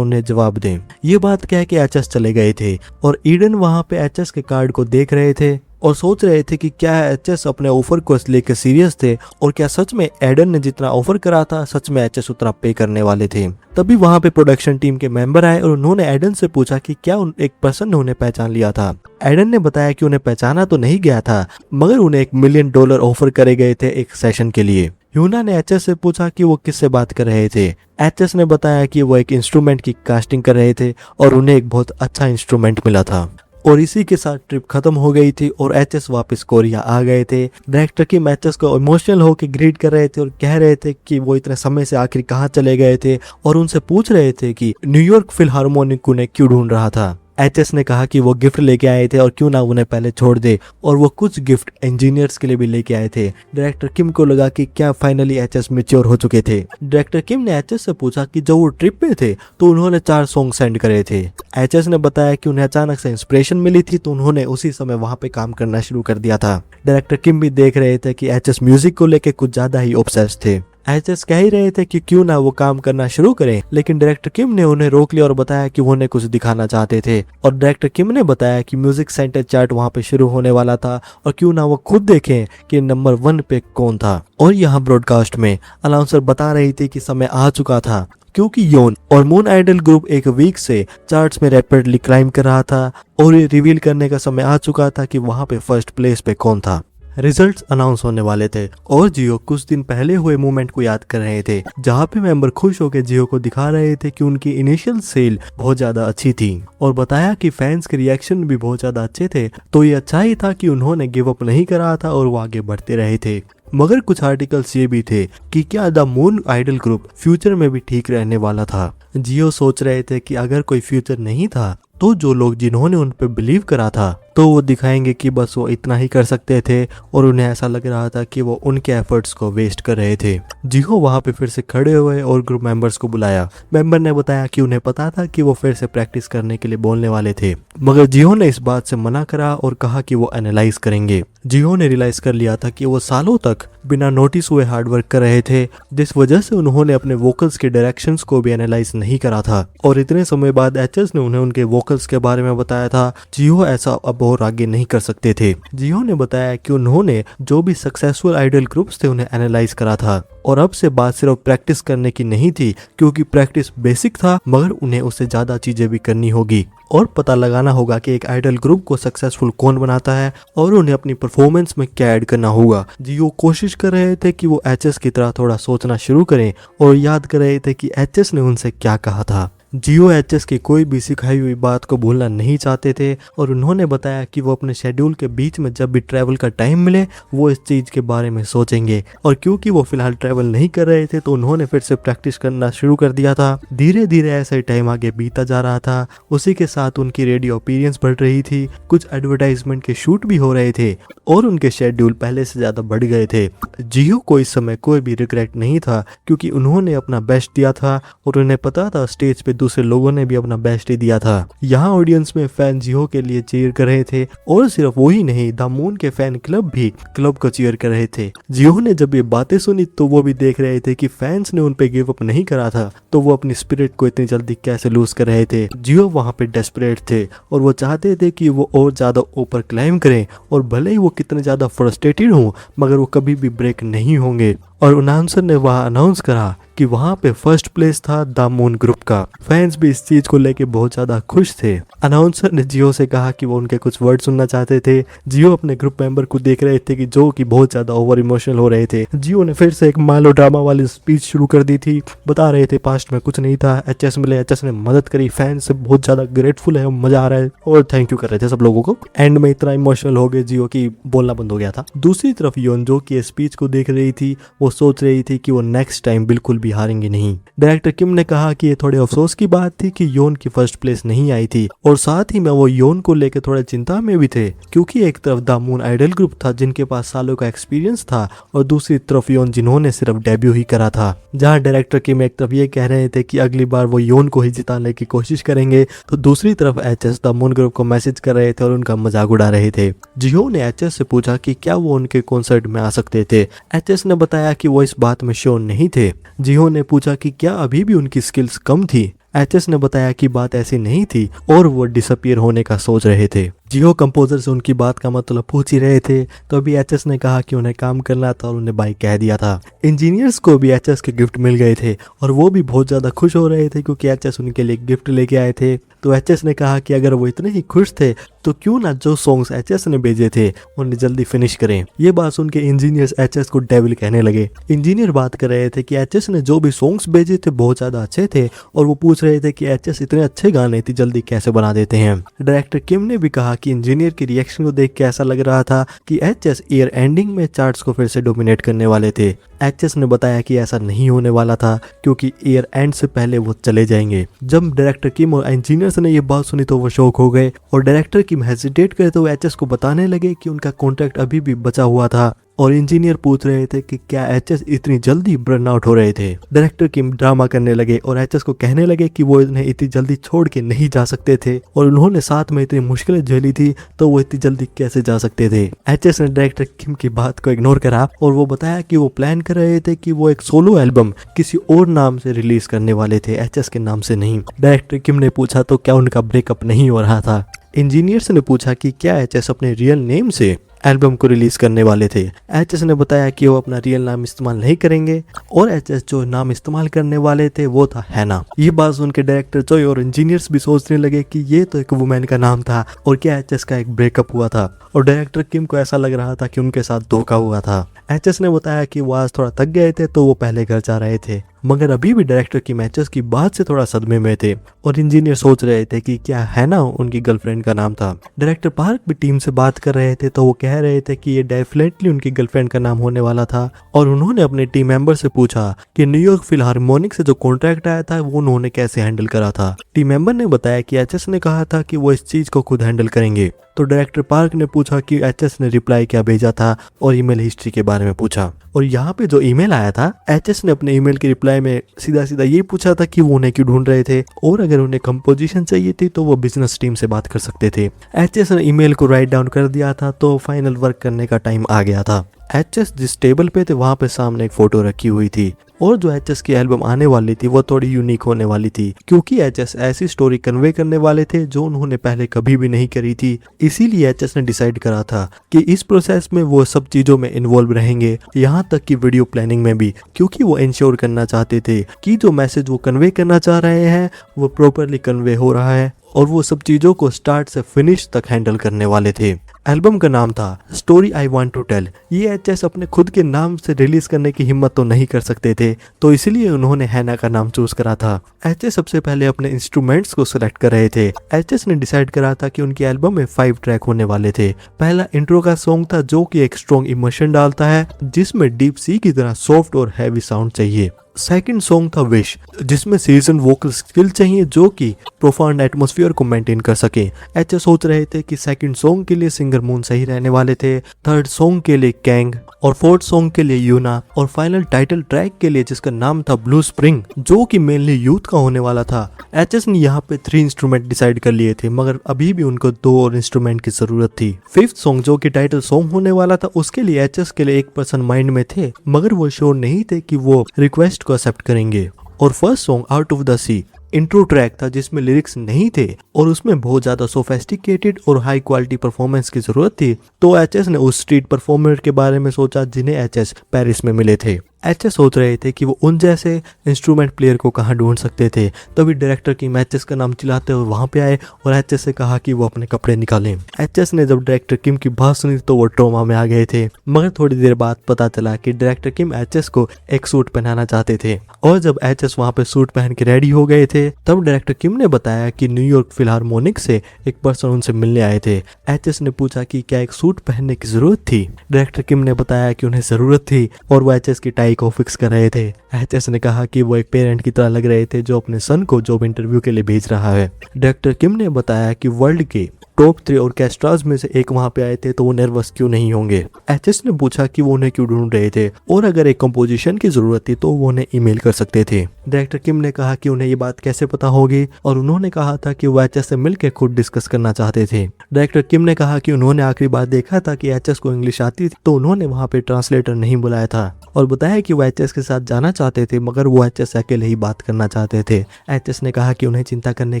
उन्हें जवाब दें। ये बात कह के एचएस चले गए थे और ईडन वहां पे एचएस के कार्ड को देख रहे थे और सोच रहे थे कि क्या एचएस अपने ऑफर को लेकर सीरियस थे और क्या सच में एडन ने जितना ऑफर करा था सच में एचएस उतना पे करने वाले थे। तभी वहां पे प्रोडक्शन टीम के मेंबर आए और उन्होंने एडन से पूछा कि क्या एक पर्सन ने उन्हें पहचान लिया था। एडन ने बताया कि उन्हें पहचाना तो नहीं गया था मगर उन्हें $1 मिलियन ऑफर करे गए थे एक सेशन के लिए। ह्यूना ने एचएस से पूछा कि वो किससे बात कर रहे थे। एचएस ने बताया कि वो एक इंस्ट्रूमेंट की कास्टिंग कर रहे थे और उन्हें एक बहुत अच्छा इंस्ट्रूमेंट मिला था और इसी के साथ ट्रिप खत्म हो गई थी और एचएस वापस कोरिया आ गए थे। डायरेक्टर किम एचएस को इमोशनल होकर ग्रीट कर रहे थे और कह रहे थे कि वो इतने समय से आखिर कहाँ चले गए थे और उनसे पूछ रहे थे कि न्यूयॉर्क फिलहार्मोनिक उन्हें क्यों ढूंढ रहा था। एचएस ने कहा कि वो गिफ्ट लेके आए थे और क्यों ना उन्हें पहले छोड़ दे और वो कुछ गिफ्ट इंजीनियर्स के लिए भी लेके आए थे। डायरेक्टर किम को लगा कि क्या फाइनली एचएस मैच्योर हो चुके थे। डायरेक्टर किम ने एचएस से पूछा कि जब वो ट्रिप पे थे तो उन्होंने 4 सॉन्ग सेंड करे थे। एचएस ने बताया कि उन्हें अचानक से इंस्पिरेशन मिली थी तो उन्होंने उसी समय वहां पे काम करना शुरू कर दिया था। डायरेक्टर किम भी देख रहे थे कि एचएस म्यूजिक को लेकर कुछ ज्यादा ही ऑब्सेस्ड थे। एचएस कह ही रहे थे कि क्यों ना वो काम करना शुरू करें, लेकिन डायरेक्टर किम ने उन्हें रोक लिया और बताया कि वो उन्हें कुछ दिखाना चाहते थे और डायरेक्टर किम ने बताया कि म्यूजिक सेंटर चार्ट वहां पे शुरू होने वाला था और क्यों ना वो खुद देखें कि नंबर 1 पे कौन था। और यहाँ ब्रॉडकास्ट में अनाउंसर बता रही थी कि समय आ चुका था क्योंकि योन और मून आइडल ग्रुप एक वीक से चार्ट्स में रैपिडली क्लाइंब कर रहा था और ये रिवील करने का समय आ चुका था कि वहां पे फर्स्ट प्लेस पे कौन था। रिजल्ट्स अनाउंस होने वाले थे और जियो कुछ दिन पहले हुए मूवमेंट को याद कर रहे थे जहां पे मेंबर खुश होकर जियो को दिखा रहे थे कि उनकी इनिशियल सेल बहुत ज्यादा अच्छी थी और बताया कि फैंस के रिएक्शन भी बहुत ज्यादा अच्छे थे। तो ये अच्छा ही था कि उन्होंने गिव अप नहीं करा था और वो आगे बढ़ते रहे थे। मगर कुछ आर्टिकल्स ये भी थे कि क्या the Moon idol group future में भी ठीक रहने वाला था। जियो सोच रहे थे कि अगर कोई फ्यूचर नहीं था तो जो लोग जिन्होंने उन पे बिलीव करा था तो वो दिखाएंगे कि बस वो इतना ही कर सकते थे और उन्हें ऐसा लग रहा था कि वो उनके एफर्ट्स को वेस्ट कर रहे थे। जिहो वहाँ पे फिर से खड़े हुए और ग्रुप मेंबर्स को बुलाया। मेंबर ने बताया कि उन्हें पता था कि वो फिर से प्रैक्टिस करने के लिए बोलने वाले थे, मगर जिहो ने इस बात से मना करा और कहा कि वो एनालाइज करेंगे। जिहो ने रियलाइज कर लिया था कि वो सालों तक बिना नोटिस हुए हार्डवर्क कर रहे थे, जिस वजह से उन्होंने अपने वोकल्स के डायरेक्शंस को भी एनालाइज नहीं करा था। और इतने समय बाद एचएस ने उन्हें उनके वोकल्स के बारे में बताया था। जिहो ऐसा अब और आगे नहीं कर सकते थे। जिहो ने बताया कि उन्होंने जो भी सक्सेसफुल आइडल ग्रुप्स थे उन्हें एनालाइज करा था और अब से बात सिर्फ प्रैक्टिस करने की नहीं थी, क्योंकि प्रैक्टिस बेसिक था, मगर उन्हें उससे ज्यादा चीजें भी करनी होगी और पता लगाना होगा कि एक आइडल ग्रुप को सक्सेसफुल कौन बनाता है और उन्हें अपनी परफॉर्मेंस में क्या ऐड करना होगा। जियो कोशिश कर रहे थे कि वो एचएस की तरह थोड़ा सोचना शुरू करें और याद कर रहे थे कि एचएस ने उनसे क्या कहा था। जियो एचएस की कोई भी सिखाई हुई बात को भूलना नहीं चाहते थे और उन्होंने बताया कि वो अपने शेड्यूल के बीच में जब भी ट्रैवल का टाइम मिले वो इस चीज के बारे में सोचेंगे। और क्योंकि वो फिलहाल ट्रैवल नहीं कर रहे थे तो उन्होंने फिर से प्रैक्टिस करना शुरू कर दिया था। धीरे धीरे ऐसे टाइम आगे बीता जा रहा था। उसी के साथ उनकी रेडियो अपीयरेंस बढ़ रही थी, कुछ एडवर्टाइजमेंट के शूट भी हो रहे थे और उनके शेड्यूल पहले से ज्यादा बढ़ गए थे। जियो को इस समय कोई भी रिग्रेट नहीं था, क्योंकि उन्होंने अपना बेस्ट दिया था और उन्हें पता था स्टेज पे दूसरे लोगों ने भी अपना बेस्ट ही दिया था। यहाँ ऑडियंस में फैन जियो के लिए चीयर कर रहे थे और सिर्फ वही नहीं, द मून के फैन क्लब भी क्लब को चीयर कर रहे थे। जियो ने जब ये बातें सुनी तो वो भी देख रहे थे कि फैंस ने उन पे गिव अप नहीं करा था, तो वो अपनी स्पिरिट को इतनी जल्दी कैसे लूज कर रहे थे। जियो वहाँ पे डेस्परेट थे और वो चाहते थे कि वो और ज्यादा ऊपर क्लाइम करें और भले ही वो कितने ज्यादा फ्रस्ट्रेटेड हों, मगर वो कभी भी ब्रेक नहीं होंगे। और अनाउंसर ने वहाँ अनाउंस करा कि वहाँ पे फर्स्ट प्लेस था द मून ग्रुप का। फैंस भी इस चीज को लेके बहुत ज्यादा खुश थे। अनाउंसर ने जियो से कहा कि वो उनके कुछ वर्ड सुनना चाहते थे। जियो अपने ग्रुप मेंबर को देख रहे थे कि जो कि बहुत ज्यादा ओवर इमोशनल हो रहे थे। जियो ने फिर से एक माइलो ड्रामा वाली स्पीच शुरू कर दी थी। बता रहे थे पास्ट में कुछ नहीं था, एचएस मिले, एचएस ने मदद करी, फैंस से बहुत ज्यादा ग्रेटफुल है, मजा आ रहा है और थैंक यू कर रहे थे सब लोगों को। एंड में इतना इमोशनल हो गए जियो की बोलना बंद हो गया था। दूसरी तरफ योन जो की स्पीच को देख रही थी, वो सोच रही थी कि वो नेक्स्ट टाइम बिल्कुल भी हारेंगे नहीं। डायरेक्टर किम ने कहा कि ये थोड़े अफसोस की बात थी कि योन की फर्स्ट प्लेस नहीं आई थी और साथ ही में वो योन को लेकर थोड़े चिंता में भी थे, क्योंकि एक तरफ द मून आइडल ग्रुप था जिनके पास सालों का एक्सपीरियंस था और दूसरी तरफ योन जिन्होंने सिर्फ डेब्यू ही करा था। जहां डायरेक्टर किम एक तरफ ये कह रहे थे कि अगली बार वो योन को ही जिताने की कोशिश करेंगे, तो दूसरी तरफ एचएस द मून ग्रुप को मैसेज कर रहे थे और उनका मजाक उड़ा रहे थे। जियो ने एचएस से पूछा कि क्या वो उनके कॉन्सर्ट में आ सकते थे। एचएस ने बताया कि वो इस बात में श्योर नहीं थे। जियो ने पूछा कि क्या अभी भी उनकी स्किल्स कम थी। एचएस ने बताया कि बात ऐसी नहीं थी और वो डिसअपियर होने का सोच रहे थे। जियो कंपोजर से उनकी बात का मतलब पूछ ही रहे थे, तो अभी एचएस ने कहा कि उन्हें काम करना था और उन्हें बाई कह दिया था। इंजीनियर्स को भी एचएस के गिफ्ट मिल गए थे और वो भी बहुत ज्यादा खुश हो रहे थे, क्योंकि एचएस उनके लिए गिफ्ट लेके आए थे। तो एचएस ने कहा कि अगर वो इतने ही खुश थे तो क्यों ना जो सॉन्ग्स एचएस ने भेजे थे उन्हें जल्दी फिनिश करें। ये बात सुन के इंजीनियर्स एचएस को डेविल कहने लगे। इंजीनियर बात कर रहे थे कि एचएस ने जो भी सॉन्ग्स भेजे थे बहुत ज्यादा अच्छे थे और वो पूछ रहे थे कि एचएस इतने अच्छे गाने थे जल्दी कैसे बना देते हैं। डायरेक्टर किम ने भी कहा कि इंजीनियर की रिएक्शन को देख के ऐसा लग रहा था कि एचएस ईयर एंडिंग में चार्ट्स को फिर से डोमिनेट करने वाले थे। एचएस ने बताया कि ऐसा नहीं होने वाला था, क्योंकि ईयर एंड से पहले वो चले जाएंगे। जब डायरेक्टर किम और इंजीनियर्स ने ये बात सुनी तो वो शॉक हो गए और डायरेक्टर किम हेजिटेट करे तो एचएस को बताने लगे कि उनका कॉन्ट्रैक्ट अभी भी बचा हुआ था और इंजीनियर पूछ रहे थे कि क्या एचएस इतनी जल्दी बर्न आउट हो रहे थे। डायरेक्टर किम ड्रामा करने लगे और एचएस को कहने लगे कि वो इन्हें इतनी जल्दी छोड़ के नहीं जा सकते थे और उन्होंने साथ में इतनी मुश्किलें झेली थी, तो वो इतनी जल्दी कैसे जा सकते थे। एचएस ने डायरेक्टर किम की बात को इग्नोर करा और वो बताया कि वो प्लान कर रहे थे कि वो एक सोलो एल्बम किसी और नाम से रिलीज करने वाले थे, एचएस के नाम से नहीं। डायरेक्टर किम ने पूछा तो क्या उनका ब्रेकअप नहीं हो रहा था। इंजीनियर्स ने पूछा कि क्या एचएस अपने रियल नेम से एल्बम को रिलीज करने वाले थे। एचएस ने बताया कि वो अपना रियल नाम इस्तेमाल नहीं करेंगे और एचएस जो नाम इस्तेमाल करने वाले थे वो था हैना। ये बात सुन के डायरेक्टर चोय और इंजीनियर्स भी सोचने लगे कि ये तो एक वुमेन का नाम था और क्या एचएस का एक ब्रेकअप हुआ था। और डायरेक्टर किम को ऐसा लग रहा था कि उनके साथ धोखा हुआ था। एचएस ने बताया कि वो आज थोड़ा थक गए थे तो वो पहले घर जा रहे थे, मगर अभी भी डायरेक्टर किम एचएस की बात से थोड़ा सदमे में थे और इंजीनियर सोच रहे थे कि क्या हैना उनकी गर्लफ्रेंड का नाम था। डायरेक्टर पार्क भी टीम से बात कर रहे थे तो वो कह रहे थे कि ये डेफिनेटली उनकी गर्लफ्रेंड का नाम होने वाला था और उन्होंने अपने टीम मेंबर से पूछा कि न्यूयॉर्क फिलहार्मोनिक से जो कॉन्ट्रैक्ट आया था वो उन्होंने कैसे हैंडल करा था। टीम मेंबर ने बताया कि एचएस ने कहा था कि वो इस चीज को खुद हैंडल करेंगे। तो डायरेक्टर पार्क ने पूछा कि एचएस ने रिप्लाई क्या भेजा था और ईमेल हिस्ट्री के बारे में पूछा। और यहाँ पे जो ईमेल आया था, एचएस ने अपने ईमेल के रिप्लाई में सीधा सीधा ये पूछा था कि वो उन्हें क्यों ढूंढ रहे थे और अगर उन्हें कंपोजिशन चाहिए थी तो वो बिजनेस टीम से बात कर सकते थे। एचएस ने ईमेल को राइट डाउन कर दिया था तो फाइनल वर्क करने का टाइम आ गया था। एचएस जिस टेबल पे थे वहां पे सामने एक फोटो रखी हुई थी और जो एचएस की एल्बम आने वाली थी वो थोड़ी यूनिक होने वाली थी, क्योंकि एचएस ऐसी स्टोरी कन्वे करने वाले थे जो उन्होंने पहले कभी भी नहीं करी थी। इसीलिए एचएस ने डिसाइड करा था कि इस प्रोसेस में वो सब चीजों में इन्वॉल्व रहेंगे, यहाँ तक कि वीडियो प्लानिंग में भी, क्योंकि वो इंश्योर करना चाहते थे कि जो मैसेज वो कन्वे करना चाह रहे हैं वो प्रॉपरली कन्वे हो रहा है और वो सब चीजों को स्टार्ट से फिनिश तक हैंडल करने वाले थे। एल्बम का नाम था story I want to tell. ये एचएस अपने खुद के नाम से रिलीज करने की हिम्मत तो नहीं कर सकते थे, तो इसलिए उन्होंने हैना का नाम चूज करा था। एचएस सबसे पहले अपने इंस्ट्रूमेंट्स को सिलेक्ट कर रहे थे। एचएस ने डिसाइड करा था कि उनकी एल्बम में 5 ट्रैक होने वाले थे। पहला इंट्रो का सॉन्ग था जो कि एक स्ट्रॉन्ग इमोशन डालता है, जिसमें डीप सी की तरह सॉफ्ट और हैवी साउंड चाहिए। सेकंड सॉन्ग था विश, जिसमें सीजन वोकल स्किल चाहिए जो कि प्रोफाउंड एटमॉस्फेयर को मेंटेन कर सके। एचएस सोच रहे थे कि सेकंड सॉन्ग के लिए सिंगर मून सही रहने वाले थे, थर्ड सॉन्ग के लिए कैंग और फोर्थ सॉन्ग के लिए यूना और फाइनल टाइटल ट्रैक के लिए जिसका नाम था ब्लू स्प्रिंग जो कि मेनली यूथ का होने वाला था। एचएस ने यहाँ पे 3 इंस्ट्रूमेंट डिसाइड कर लिए थे, मगर अभी भी उनको 2 और इंस्ट्रूमेंट की जरूरत थी। फिफ्थ सॉन्ग जो कि टाइटल सॉन्ग होने वाला था उसके लिए एचएस के लिए एक पर्सन माइंड में थे, मगर वो श्योर नहीं थे कि वो रिक्वेस्ट को एक्सेप्ट करेंगे। और first song out of the sea intro track था जिसमें लिरिक्स नहीं थे और उसमें बहुत ज्यादा सोफेस्टिकेटेड और हाई क्वालिटी परफॉर्मेंस की जरूरत थी, तो एचएस ने उस स्ट्रीट परफॉर्मर के बारे में सोचा जिन्हें एचएस पेरिस में मिले थे। एचएस सोच रहे थे कि वो उन जैसे इंस्ट्रूमेंट प्लेयर को कहाँ ढूंढ सकते थे, तभी डायरेक्टर किम एचएस का नाम चिल्लाते हुए वहां पे आए और एचएस से कहा कि वो अपने कपड़े निकालें। एचएस ने जब डायरेक्टर किम की बात सुनी तो वो ट्रॉमा में आ गए थे, मगर थोड़ी देर बाद पता चला कि डायरेक्टर किम एचएस को एक सूट पहनाना चाहते थे। और जब एचएस वहां पे सूट पहन के रेडी हो गए थे तब डायरेक्टर किम ने बताया कि न्यूयॉर्क फिलहार्मोनिक से एक पर्सन उनसे मिलने आए थे। एचएस ने पूछा कि क्या एक सूट पहनने की जरूरत थी। डायरेक्टर किम ने बताया कि उन्हें जरूरत थी और वो एचएस की टाई को फिक्स कर रहे थे। एचएस ने कहा कि वो एक पेरेंट की तरह लग रहे थे जो अपने सन को जॉब इंटरव्यू के लिए भेज रहा है। डायरेक्टर किम ने बताया कि वर्ल्ड के टॉप 3 ऑर्केस्ट्राज में से एक वहां पे आए थे तो वो नर्वस क्यों नहीं होंगे। एचएस ने पूछा कि वो उन्हें क्यों ढूंढ रहे थे और अगर एक कंपोजिशन की जरूरत थी तो वो उन्हें ईमेल कर सकते थे। डायरेक्टर किम ने कहा कि उन्हें ये बात कैसे पता होगी और उन्होंने कहा था कि वो एचएस से मिलकर खुद डिस्कस करना चाहते थे। डायरेक्टर किम ने कहा कि उन्होंने आखिरी बार देखा था कि एचएस को इंग्लिश आती थी तो उन्होंने वहां पे ट्रांसलेटर नहीं बुलाया था और बताया कि वो एचएस के साथ जाना चाहते थे, मगर वो एचएस अकेले ही बात करना चाहते थे। एचएस ने कहा कि उन्हें चिंता करने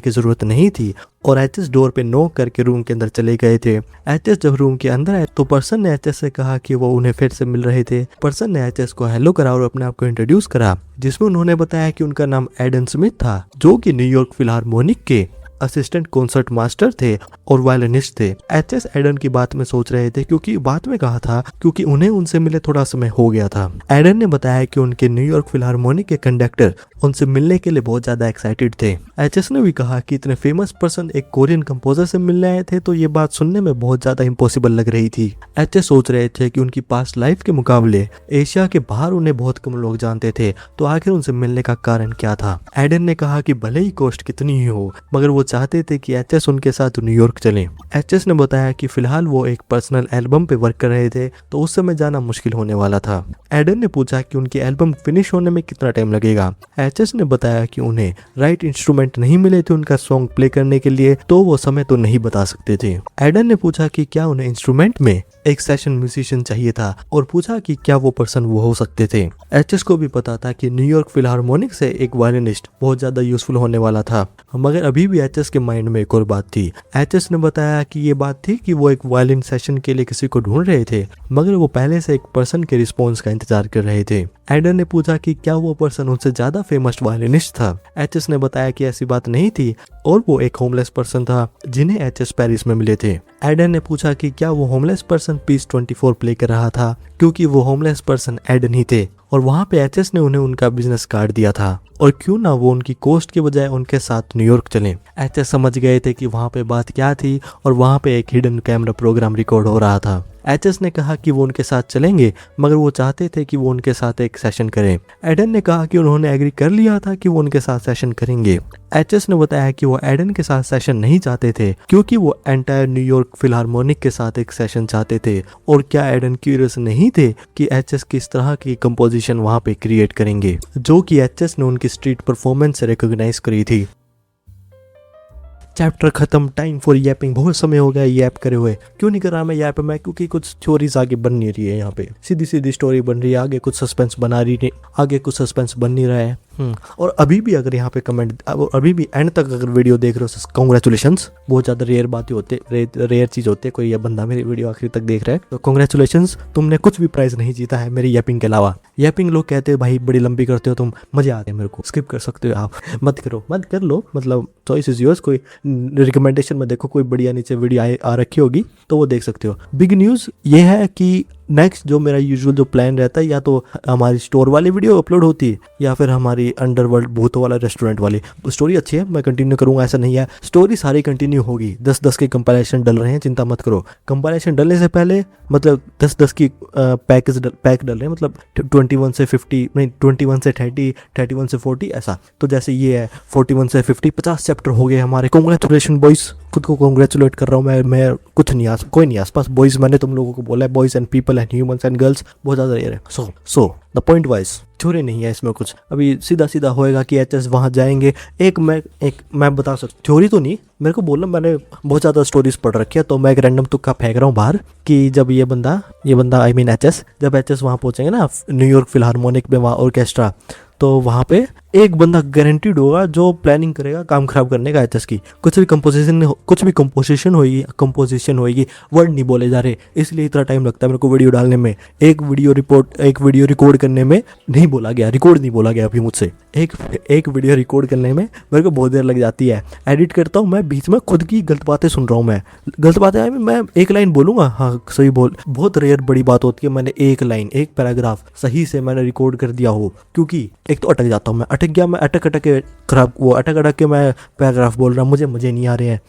की जरूरत नहीं थी और एचएस डोर पे नॉक करके रूम के अंदर चले गए थे। एचएस जब रूम के अंदर आए तो पर्सन ने एचएस से कहा कि वो उन्हें फिर से मिल रहे थे। पर्सन ने एचएस को हेलो करा और अपने आप को इंट्रोड्यूस करा, जिसमें उन्होंने बताया कि उनका नाम एडन स्मिथ था जो कि न्यूयॉर्क फिलहार्मोनिक के असिस्टेंट कॉन्सर्ट मास्टर थे और वायलिनिस्ट थे। एचएस एडन की बात में सोच रहे थे क्योंकि बाद में कहा था क्योंकि उन्हें उनसे मिले थोड़ा समय हो गया था। एडन ने बताया कि उनके न्यूयॉर्क फिलहार्मोनिक के कंडक्टर उनसे मिलने के लिए बहुत ज्यादा एक्साइटेड थे। एचएस ने भी कहा कि इतने फेमस पर्सन एक कोरियन कंपोजर से मिलने आए थे तो ये बात सुनने में बहुत ज्यादा इम्पॉसिबल लग रही थी। एचएस सोच रहे थे कि उनकी पास्ट लाइफ के मुकाबले एशिया के बाहर उन्हें बहुत कम लोग जानते थे, तो आखिर उनसे मिलने का कारण क्या था। एडन ने कहा कि भले ही कॉस्ट कितनी ही हो मगर वो चाहते थे कि एचएस उनके साथ न्यूयॉर्क चले। एचएस ने बताया कि फिलहाल वो एक पर्सनल एल्बम पे वर्क कर रहे थे तो उस समय जाना मुश्किल होने वाला था। एडन ने पूछा कि उनकी एल्बम फिनिश होने में कितना टाइम लगेगा। एचएस ने बताया कि उन्हें राइट इंस्ट्रूमेंट नहीं मिले थे उनका सॉन्ग प्ले करने के लिए, तो वो समय तो नहीं बता सकते थे। एडन ने पूछा कि क्या उन्हें इंस्ट्रूमेंट में एक सेशन म्यूजिशियन चाहिए था और पूछा कि क्या वो पर्सन वो हो सकते थे। एचएस को भी पता था कि न्यूयॉर्क फिलहार्मोनिक से एक वायलिनिस्ट बहुत ज्यादा यूजफुल होने वाला था, मगर अभी भी एचएस के माइंड में एक और बात थी। एचएस ने बताया कि ये बात थी कि वो एक वायलिन सेशन के लिए किसी को ढूंढ रहे थे, मगर वो पहले से एक पर्सन के रिस्पॉन्स का इंतजार कर रहे थे। एडन ने पूछा कि क्या वो पर्सन उनसे ज्यादा फेमस वायलिनिस्ट था। एचएस ने बताया कि ऐसी बात नहीं थी और वो एक होमलेस पर्सन था जिन्हें एचएस पेरिस में मिले थे। एडन ने पूछा कि क्या वो होमलेस पर्सन पीस 24 प्ले कर रहा था, क्योंकि वो होमलेस पर्सन एडन ही थे और वहां पे एचएस ने उन्हें उनका बिजनेस कार्ड दिया था और क्यों ना वो उनकी कोस्ट के बजाय उनके साथ न्यूयॉर्क चले। एचएस समझ गए थे कि वहां पे बात क्या थी और वहां पे एक हिडन कैमरा प्रोग्राम रिकॉर्ड हो रहा था। एचएस ने कहा कि वो उनके साथ चलेंगे, मगर वो चाहते थे कि वो उनके साथ एक सेशन करें। एडन ने कहा कि उन्होंने एग्री कर लिया था कि वो उनके साथ सेशन करेंगे। एचएस ने बताया कि वो एडन के साथ सेशन नहीं चाहते थे क्योंकि वो एंटायर न्यूयॉर्क फिलहार्मोनिक के साथ एक सेशन चाहते थे। और क्या एडन क्यूरियस नहीं थे कि एचएस किस तरह की कंपोजिशन वहां पे क्रिएट करेंगे, जो कि एचएस ने उनकी स्ट्रीट परफॉर्मेंस से रिकॉग्नाइज करी थी। चैप्टर खत्म। Time for yapping. बहुत समय हो गया यैप करे हुए। क्यों नहीं कर रहा मैं यैप मैं, क्योंकि कुछ थ्योरीज आगे बन नहीं रही है। यहाँ पे सीधी सीधी स्टोरी बन रही है, आगे कुछ सस्पेंस बना रही नहीं, आगे कुछ सस्पेंस बन नहीं रहा है। और अभी भी अगर यहाँ पे कमेंट, अभी भी एंड तक अगर वीडियो देख रहे हो, कॉन्ग्रेचुलेशंस। बहुत ज़्यादा रेयर बातें होते, रेयर चीज़ होती है कोई ये बंदा मेरी वीडियो आखिरी तक देख रहा है, तो कॉन्ग्रेचुलेशंस, तुमने कुछ भी प्राइज नहीं जीता है मेरी यैपिंग के अलावा। यैपिंग लोग कहते हैं भाई बड़ी लंबी करते हो तुम, मजे आते हैं मेरे को, स्किप कर सकते हो आप, मत करो, मत कर लो, मतलब चॉइस इज योर्स। कोई रिकमेंडेशन में देखो कोई बढ़िया नीचे वीडियो आ रखी होगी तो वो देख सकते हो। बिग न्यूज़ ये है कि नेक्स्ट जो मेरा यूजुअल जो प्लान रहता है, या तो हमारी स्टोर वाली वीडियो अपलोड होती है या फिर हमारी अंडरवर्ल्ड भूतों वाला रेस्टोरेंट वाली। स्टोरी अच्छी है, मैं कंटिन्यू करूंगा, ऐसा नहीं है। स्टोरी सारी कंटिन्यू होगी। 10-10 के कंपाइलेशन डल रहे हैं, चिंता मत करो। कंपाइलेशन डलने से पहले मतलब 10-10 की पैक डल रहे हैं, मतलब 21 से 50 नहीं, 21 से 30, 31 से 40 ऐसा। तो जैसे ये है 41 से 50, 50 चैप्टर हो गए हमारे। कॉन्ग्रेचुलेशन बॉयज, खुद को कॉन्ग्रेचुलेट कर रहा हूँ मैं कुछ नहीं, कोई नहीं आसपास। बॉयज मैंने तुम लोगों को बोला है, boys and people and humans and girls बहुत ज़्यादा रेयर है। So the point wise theory नहीं है इसमें कुछ। अभी सीधा सीधा होएगा कि एचएस वहाँ जाएंगे। एक मैं बता सकता, थ्योरी तो नहीं, मेरे को बोलना, मैंने बहुत ज़्यादा स्टोरीज पढ़ रखी है, तो मैं एक रैंडम तुक्का फेंक रहा हूँ बाहर कि जब ये बंदा आई मीन एचएस, जब एचएस वहाँ पहुँचेंगे ना न्यूयॉर्क फिलहार्मोनिक में, वहाँ ऑर्केस्ट्रा, तो वहाँ पे एक बंदा गारंटीड होगा जो प्लानिंग करेगा काम खराब करने का एचएस की। कुछ भी कंपोजिशन होगी, वर्ड नहीं बोले जा रहे, इसलिए इतना टाइम लगता है मेरे को वीडियो डालने में। एक वीडियो रिकॉर्ड करने में नहीं बोला गया अभी मुझसे। एक वीडियो रिकॉर्ड करने में मेरे को बहुत देर लग जाती है। एडिट करता हूँ मैं, बीच में खुद की गलत बातें सुन रहा हूँ मैं। गलत बातें मैं एक लाइन बोलूँगा, हाँ सही बोल, बहुत रेयर बड़ी बात होती है मैंने एक पैराग्राफ सही से मैंने रिकॉर्ड कर दिया हो, क्योंकि एक तो अटक जाता हूँ मैं, अटक के मैं पैराग्राफ बोल रहा हूँ, मुझे नहीं आ रहे हैं।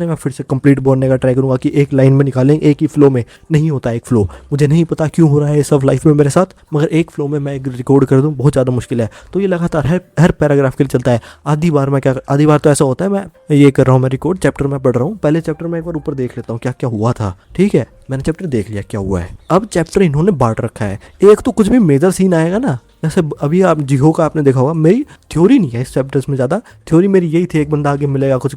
मैं फिर से कंप्लीट बोलने का ट्राई करूँगा कि एक लाइन में निकालेंगे, एक ही फ्लो में। नहीं होता एक फ्लो, मुझे नहीं पता क्यों हो रहा है ये सब लाइफ में मेरे साथ, मगर एक फ्लो में मैं रिकॉर्ड कर दूँ बहुत ज़्यादा मुश्किल है। तो ये लगातार हर पैराग्राफ के लिए चलता है। आधी बार तो ऐसा होता है, मैं ये कर रहा हूँ, मैं रिकॉर्ड चैप्टर में पढ़ रहा हूँ, पहले चैप्टर में एक बार ऊपर देख लेता हूँ क्या क्या हुआ था, ठीक है, मैंने चैप्टर देख लिया क्या हुआ है। अब चैप्टर इन्होंने बांट रखा है। एक तो कुछ भी मेजर सीन आएगा ना, जैसे अभी आप जिहो का आपने देखा होगा, मेरी थ्योरी नहीं है इस चैप्टर्स में ज़्यादा। थ्योरी मेरी यही थी, एक बंदा आगे मिलेगा कुछ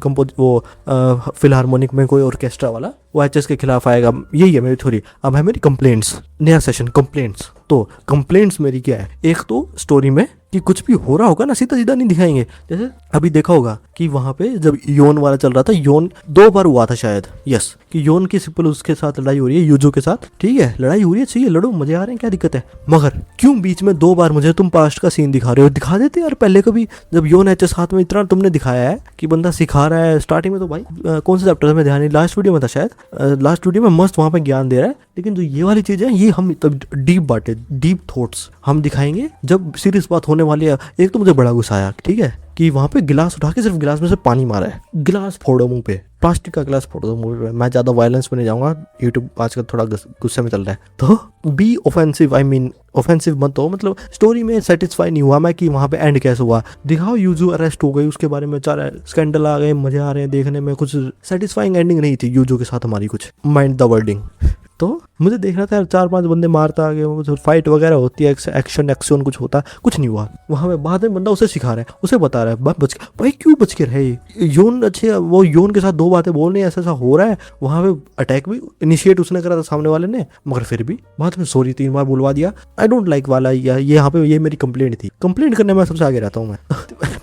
फिलहार्मोनिक में कोई ऑर्केस्ट्रा वाला, वो एचएस के खिलाफ आएगा, यही है मेरी थ्योरी। अब है मेरी कंप्लेंट्स, नया सेशन कंप्लेंट्स। तो कंप्लेंट्स मेरी क्या है, एक तो स्टोरी में कि कुछ भी हो रहा होगा ना सीधा सीधा नहीं दिखाएंगे। जैसे अभी देखा होगा कि वहाँ पे जब योन वाला चल रहा था, योन 2 बार हुआ था शायद, यस, कि योन की सिंपल उसके साथ लड़ाई हो रही है, यूजो के साथ, ठीक है, लड़ाई हो रही है, चाहिए लड़ो, मजे आ रहे हैं, क्या दिक्कत है। मगर क्यों बीच में 2 बार मुझे तुम पास्ट का सीन दिखा रहे हो? दिखा देते यार पहले कभी, जब योन एचएस हाथ में इतना तुमने दिखाया है कि बंदा सिखा रहा है स्टार्टिंग में, तो भाई कौन से चैप्टर में ध्यान नहीं, लास्ट वीडियो में था शायद, लास्ट वीडियो में मस्त वहाँ पे ज्ञान दे रहा है। लेकिन जो ये वाली चीज़ है, ये हम तब डीप थॉट्स हम दिखाएंगे जब सीरियस बात होने वाली है। एक तो मुझे बड़ा गुस्सा आया, ठीक है, कि वहाँ पे गिलास उठा के सिर्फ गिलास में से पानी मारा है। गिलास फोड़ो मुंह पे, प्लास्टिक का गिलास फोड़ दो मुंह पे। मैं ज़्यादा वायलेंस में नहीं जाऊँगा, यूट्यूब आजकल थोड़ा गुस्से में चल रहा है, तो बी ऑफेंसिव, ऑफेंसिव मत हो। मतलब स्टोरी में सेटिस्फाई नहीं हुआ मैं कि वहाँ पे एंड कैसे हुआ। दिखाओ यूजू अरेस्ट हो गई, उसके बारे में 4 स्कैंडल आ गए, मजे आ रहे हैं देखने में, कुछ सेटिस्फाइंग एंडिंग नहीं थी यूजू के साथ हमारी, कुछ माइंड द वर्डिंग। तो मुझे देखना था 4-5 बंदे मारता आगे, फाइट वगैरह होती है, एक्शन कुछ होता, कुछ नहीं हुआ। वहाँ पे बाद में बंदा उसे सिखा रहा है, उसे बता रहा है भाई क्यों बच के रहे योन। अच्छे वो योन के साथ 2 बातें बोल रहे हैं, ऐसा हो रहा है। वहाँ पे अटैक भी इनिशिएट उसने करा था सामने वाले ने, मगर फिर भी बाद में सॉरी 3 बार बुलवा दिया। आई डोंट लाइक वाला ये यहाँ पे ये मेरी कंप्लेंट थी। कंप्लेंट करने में सबसे आगे रहता हूँ मैं।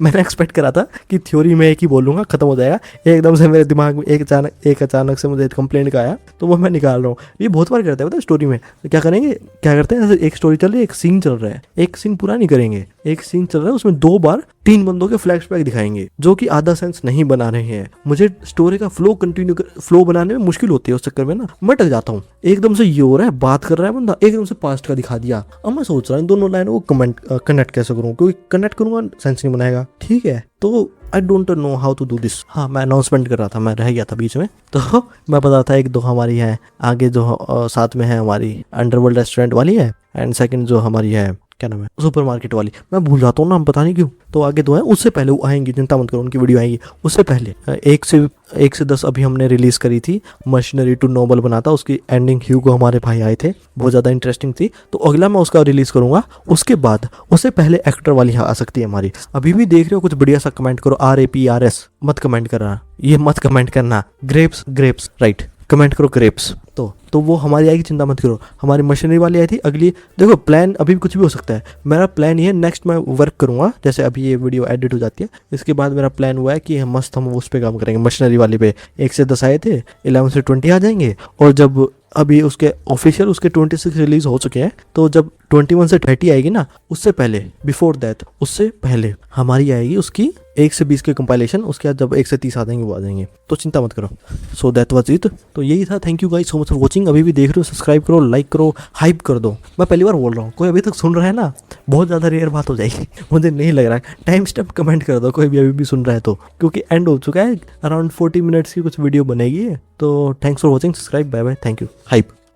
मैंने एक्सपेक्ट करा था कि थ्योरी में एक ही बोलूँगा, खत्म हो जाएगा। एकदम से मेरे दिमाग में एक अचानक से मुझे कंप्लेंट का आया, तो वो मैं निकाल रहा हूँ। ये बहुत बार करता है पता है स्टोरी में। तो क्या करते हैं, जैसे एक स्टोरी चल रही है, एक सीन चल रहा है, एक सीन पूरा नहीं करेंगे, एक सीन चल रहा है उसमें 2 बार 3 बंदों के फ्लैशबैक दिखाएंगे जो कि आधा सेंस नहीं बना रहे हैं। मुझे स्टोरी का फ्लो बनाने में मुश्किल होती है, उस चक्कर में ना मैं अटक जाता हूँ। एकदम से ये हो रहा है, बात कर रहा है बंदा, एकदम से पास्ट का दिखा दिया। अब मैं सोच रहा हूँ इन दोनों लाइनों को कनेक्ट कैसे करूँ, क्योंकि कनेक्ट करूंगा सेंस नहीं बनाएगा। ठीक है, तो I don't know how to do this. हाँ, मैं अनाउंसमेंट कर रहा था, मैं रह गया था बीच में। तो मैं बता रहा था, एक दो हमारी है आगे जो साथ में है हमारी अंडरवर्ल्ड रेस्टोरेंट वाली है, एंड सेकंड जो हमारी है क्या नाम है सुपरमार्केट वाली, मैं भूल जाता हूँ नाम, पता नहीं क्यों। तो आगे दो है, उससे पहले वो आएंगी, चिंता मत करो, उनकी वीडियो आएगी उससे पहले। 1 से 10 अभी हमने रिलीज करी थी, मशीनरी टू नोबल बना था, उसकी एंडिंग ह्यूगो हमारे भाई आए थे, बहुत ज़्यादा इंटरेस्टिंग थी। तो अगला मैं उसका रिलीज करूंगा, उसके बाद उससे पहले एक्टर वाली आ सकती है हमारी। अभी भी देख रहे हो कुछ बढ़िया सा कमेंट करो, RAPRS मत कमेंट करना, ये मत कमेंट करना, ग्रेप्स राइट, कमेंट करो ग्रेप्स। तो वो हमारी आएगी, चिंता मत करो। हमारी मशीनरी वाली आई थी अगली। देखो प्लान अभी भी कुछ भी हो सकता है, मेरा प्लान ये है नेक्स्ट मैं वर्क करूंगा, जैसे अभी ये वीडियो एडिट हो जाती है, इसके बाद मेरा प्लान हुआ है कि हम मस्त हम उस पर काम करेंगे, मशीनरी वाली पे। 1 से 10 आए थे, 11 से 20 आ जाएंगे, और जब अभी उसके ऑफिशियल उसके 26 रिलीज हो चुके हैं, तो जब 21 से 30 आएगी ना, उससे पहले बिफोर दैट, उससे पहले हमारी आएगी उसकी 1 से 20 के कंपाइलेशन। उसके बाद जब 1 से 30 आ जाएंगे वो आ जाएंगे, तो चिंता मत करो। So that was it. तो यही था, thank you guys so much for watching. अभी भी देख रहे हो सब्सक्राइब करो, लाइक करो, हाइप कर दो। मैं पहली बार बोल रहा हूँ, कोई अभी तक सुन रहा है ना, बहुत ज़्यादा रेयर बात हो जाएगी, मुझे नहीं लग रहा है। टाइम स्टैम्प कमेंट कर दो कोई भी अभी भी सुन रहा है तो, क्योंकि एंड हो चुका है, अराउंड 40 मिनट्स की कुछ वीडियो बनेगी। तो thanks for watching, subscribe, bye bye, thank you, hype.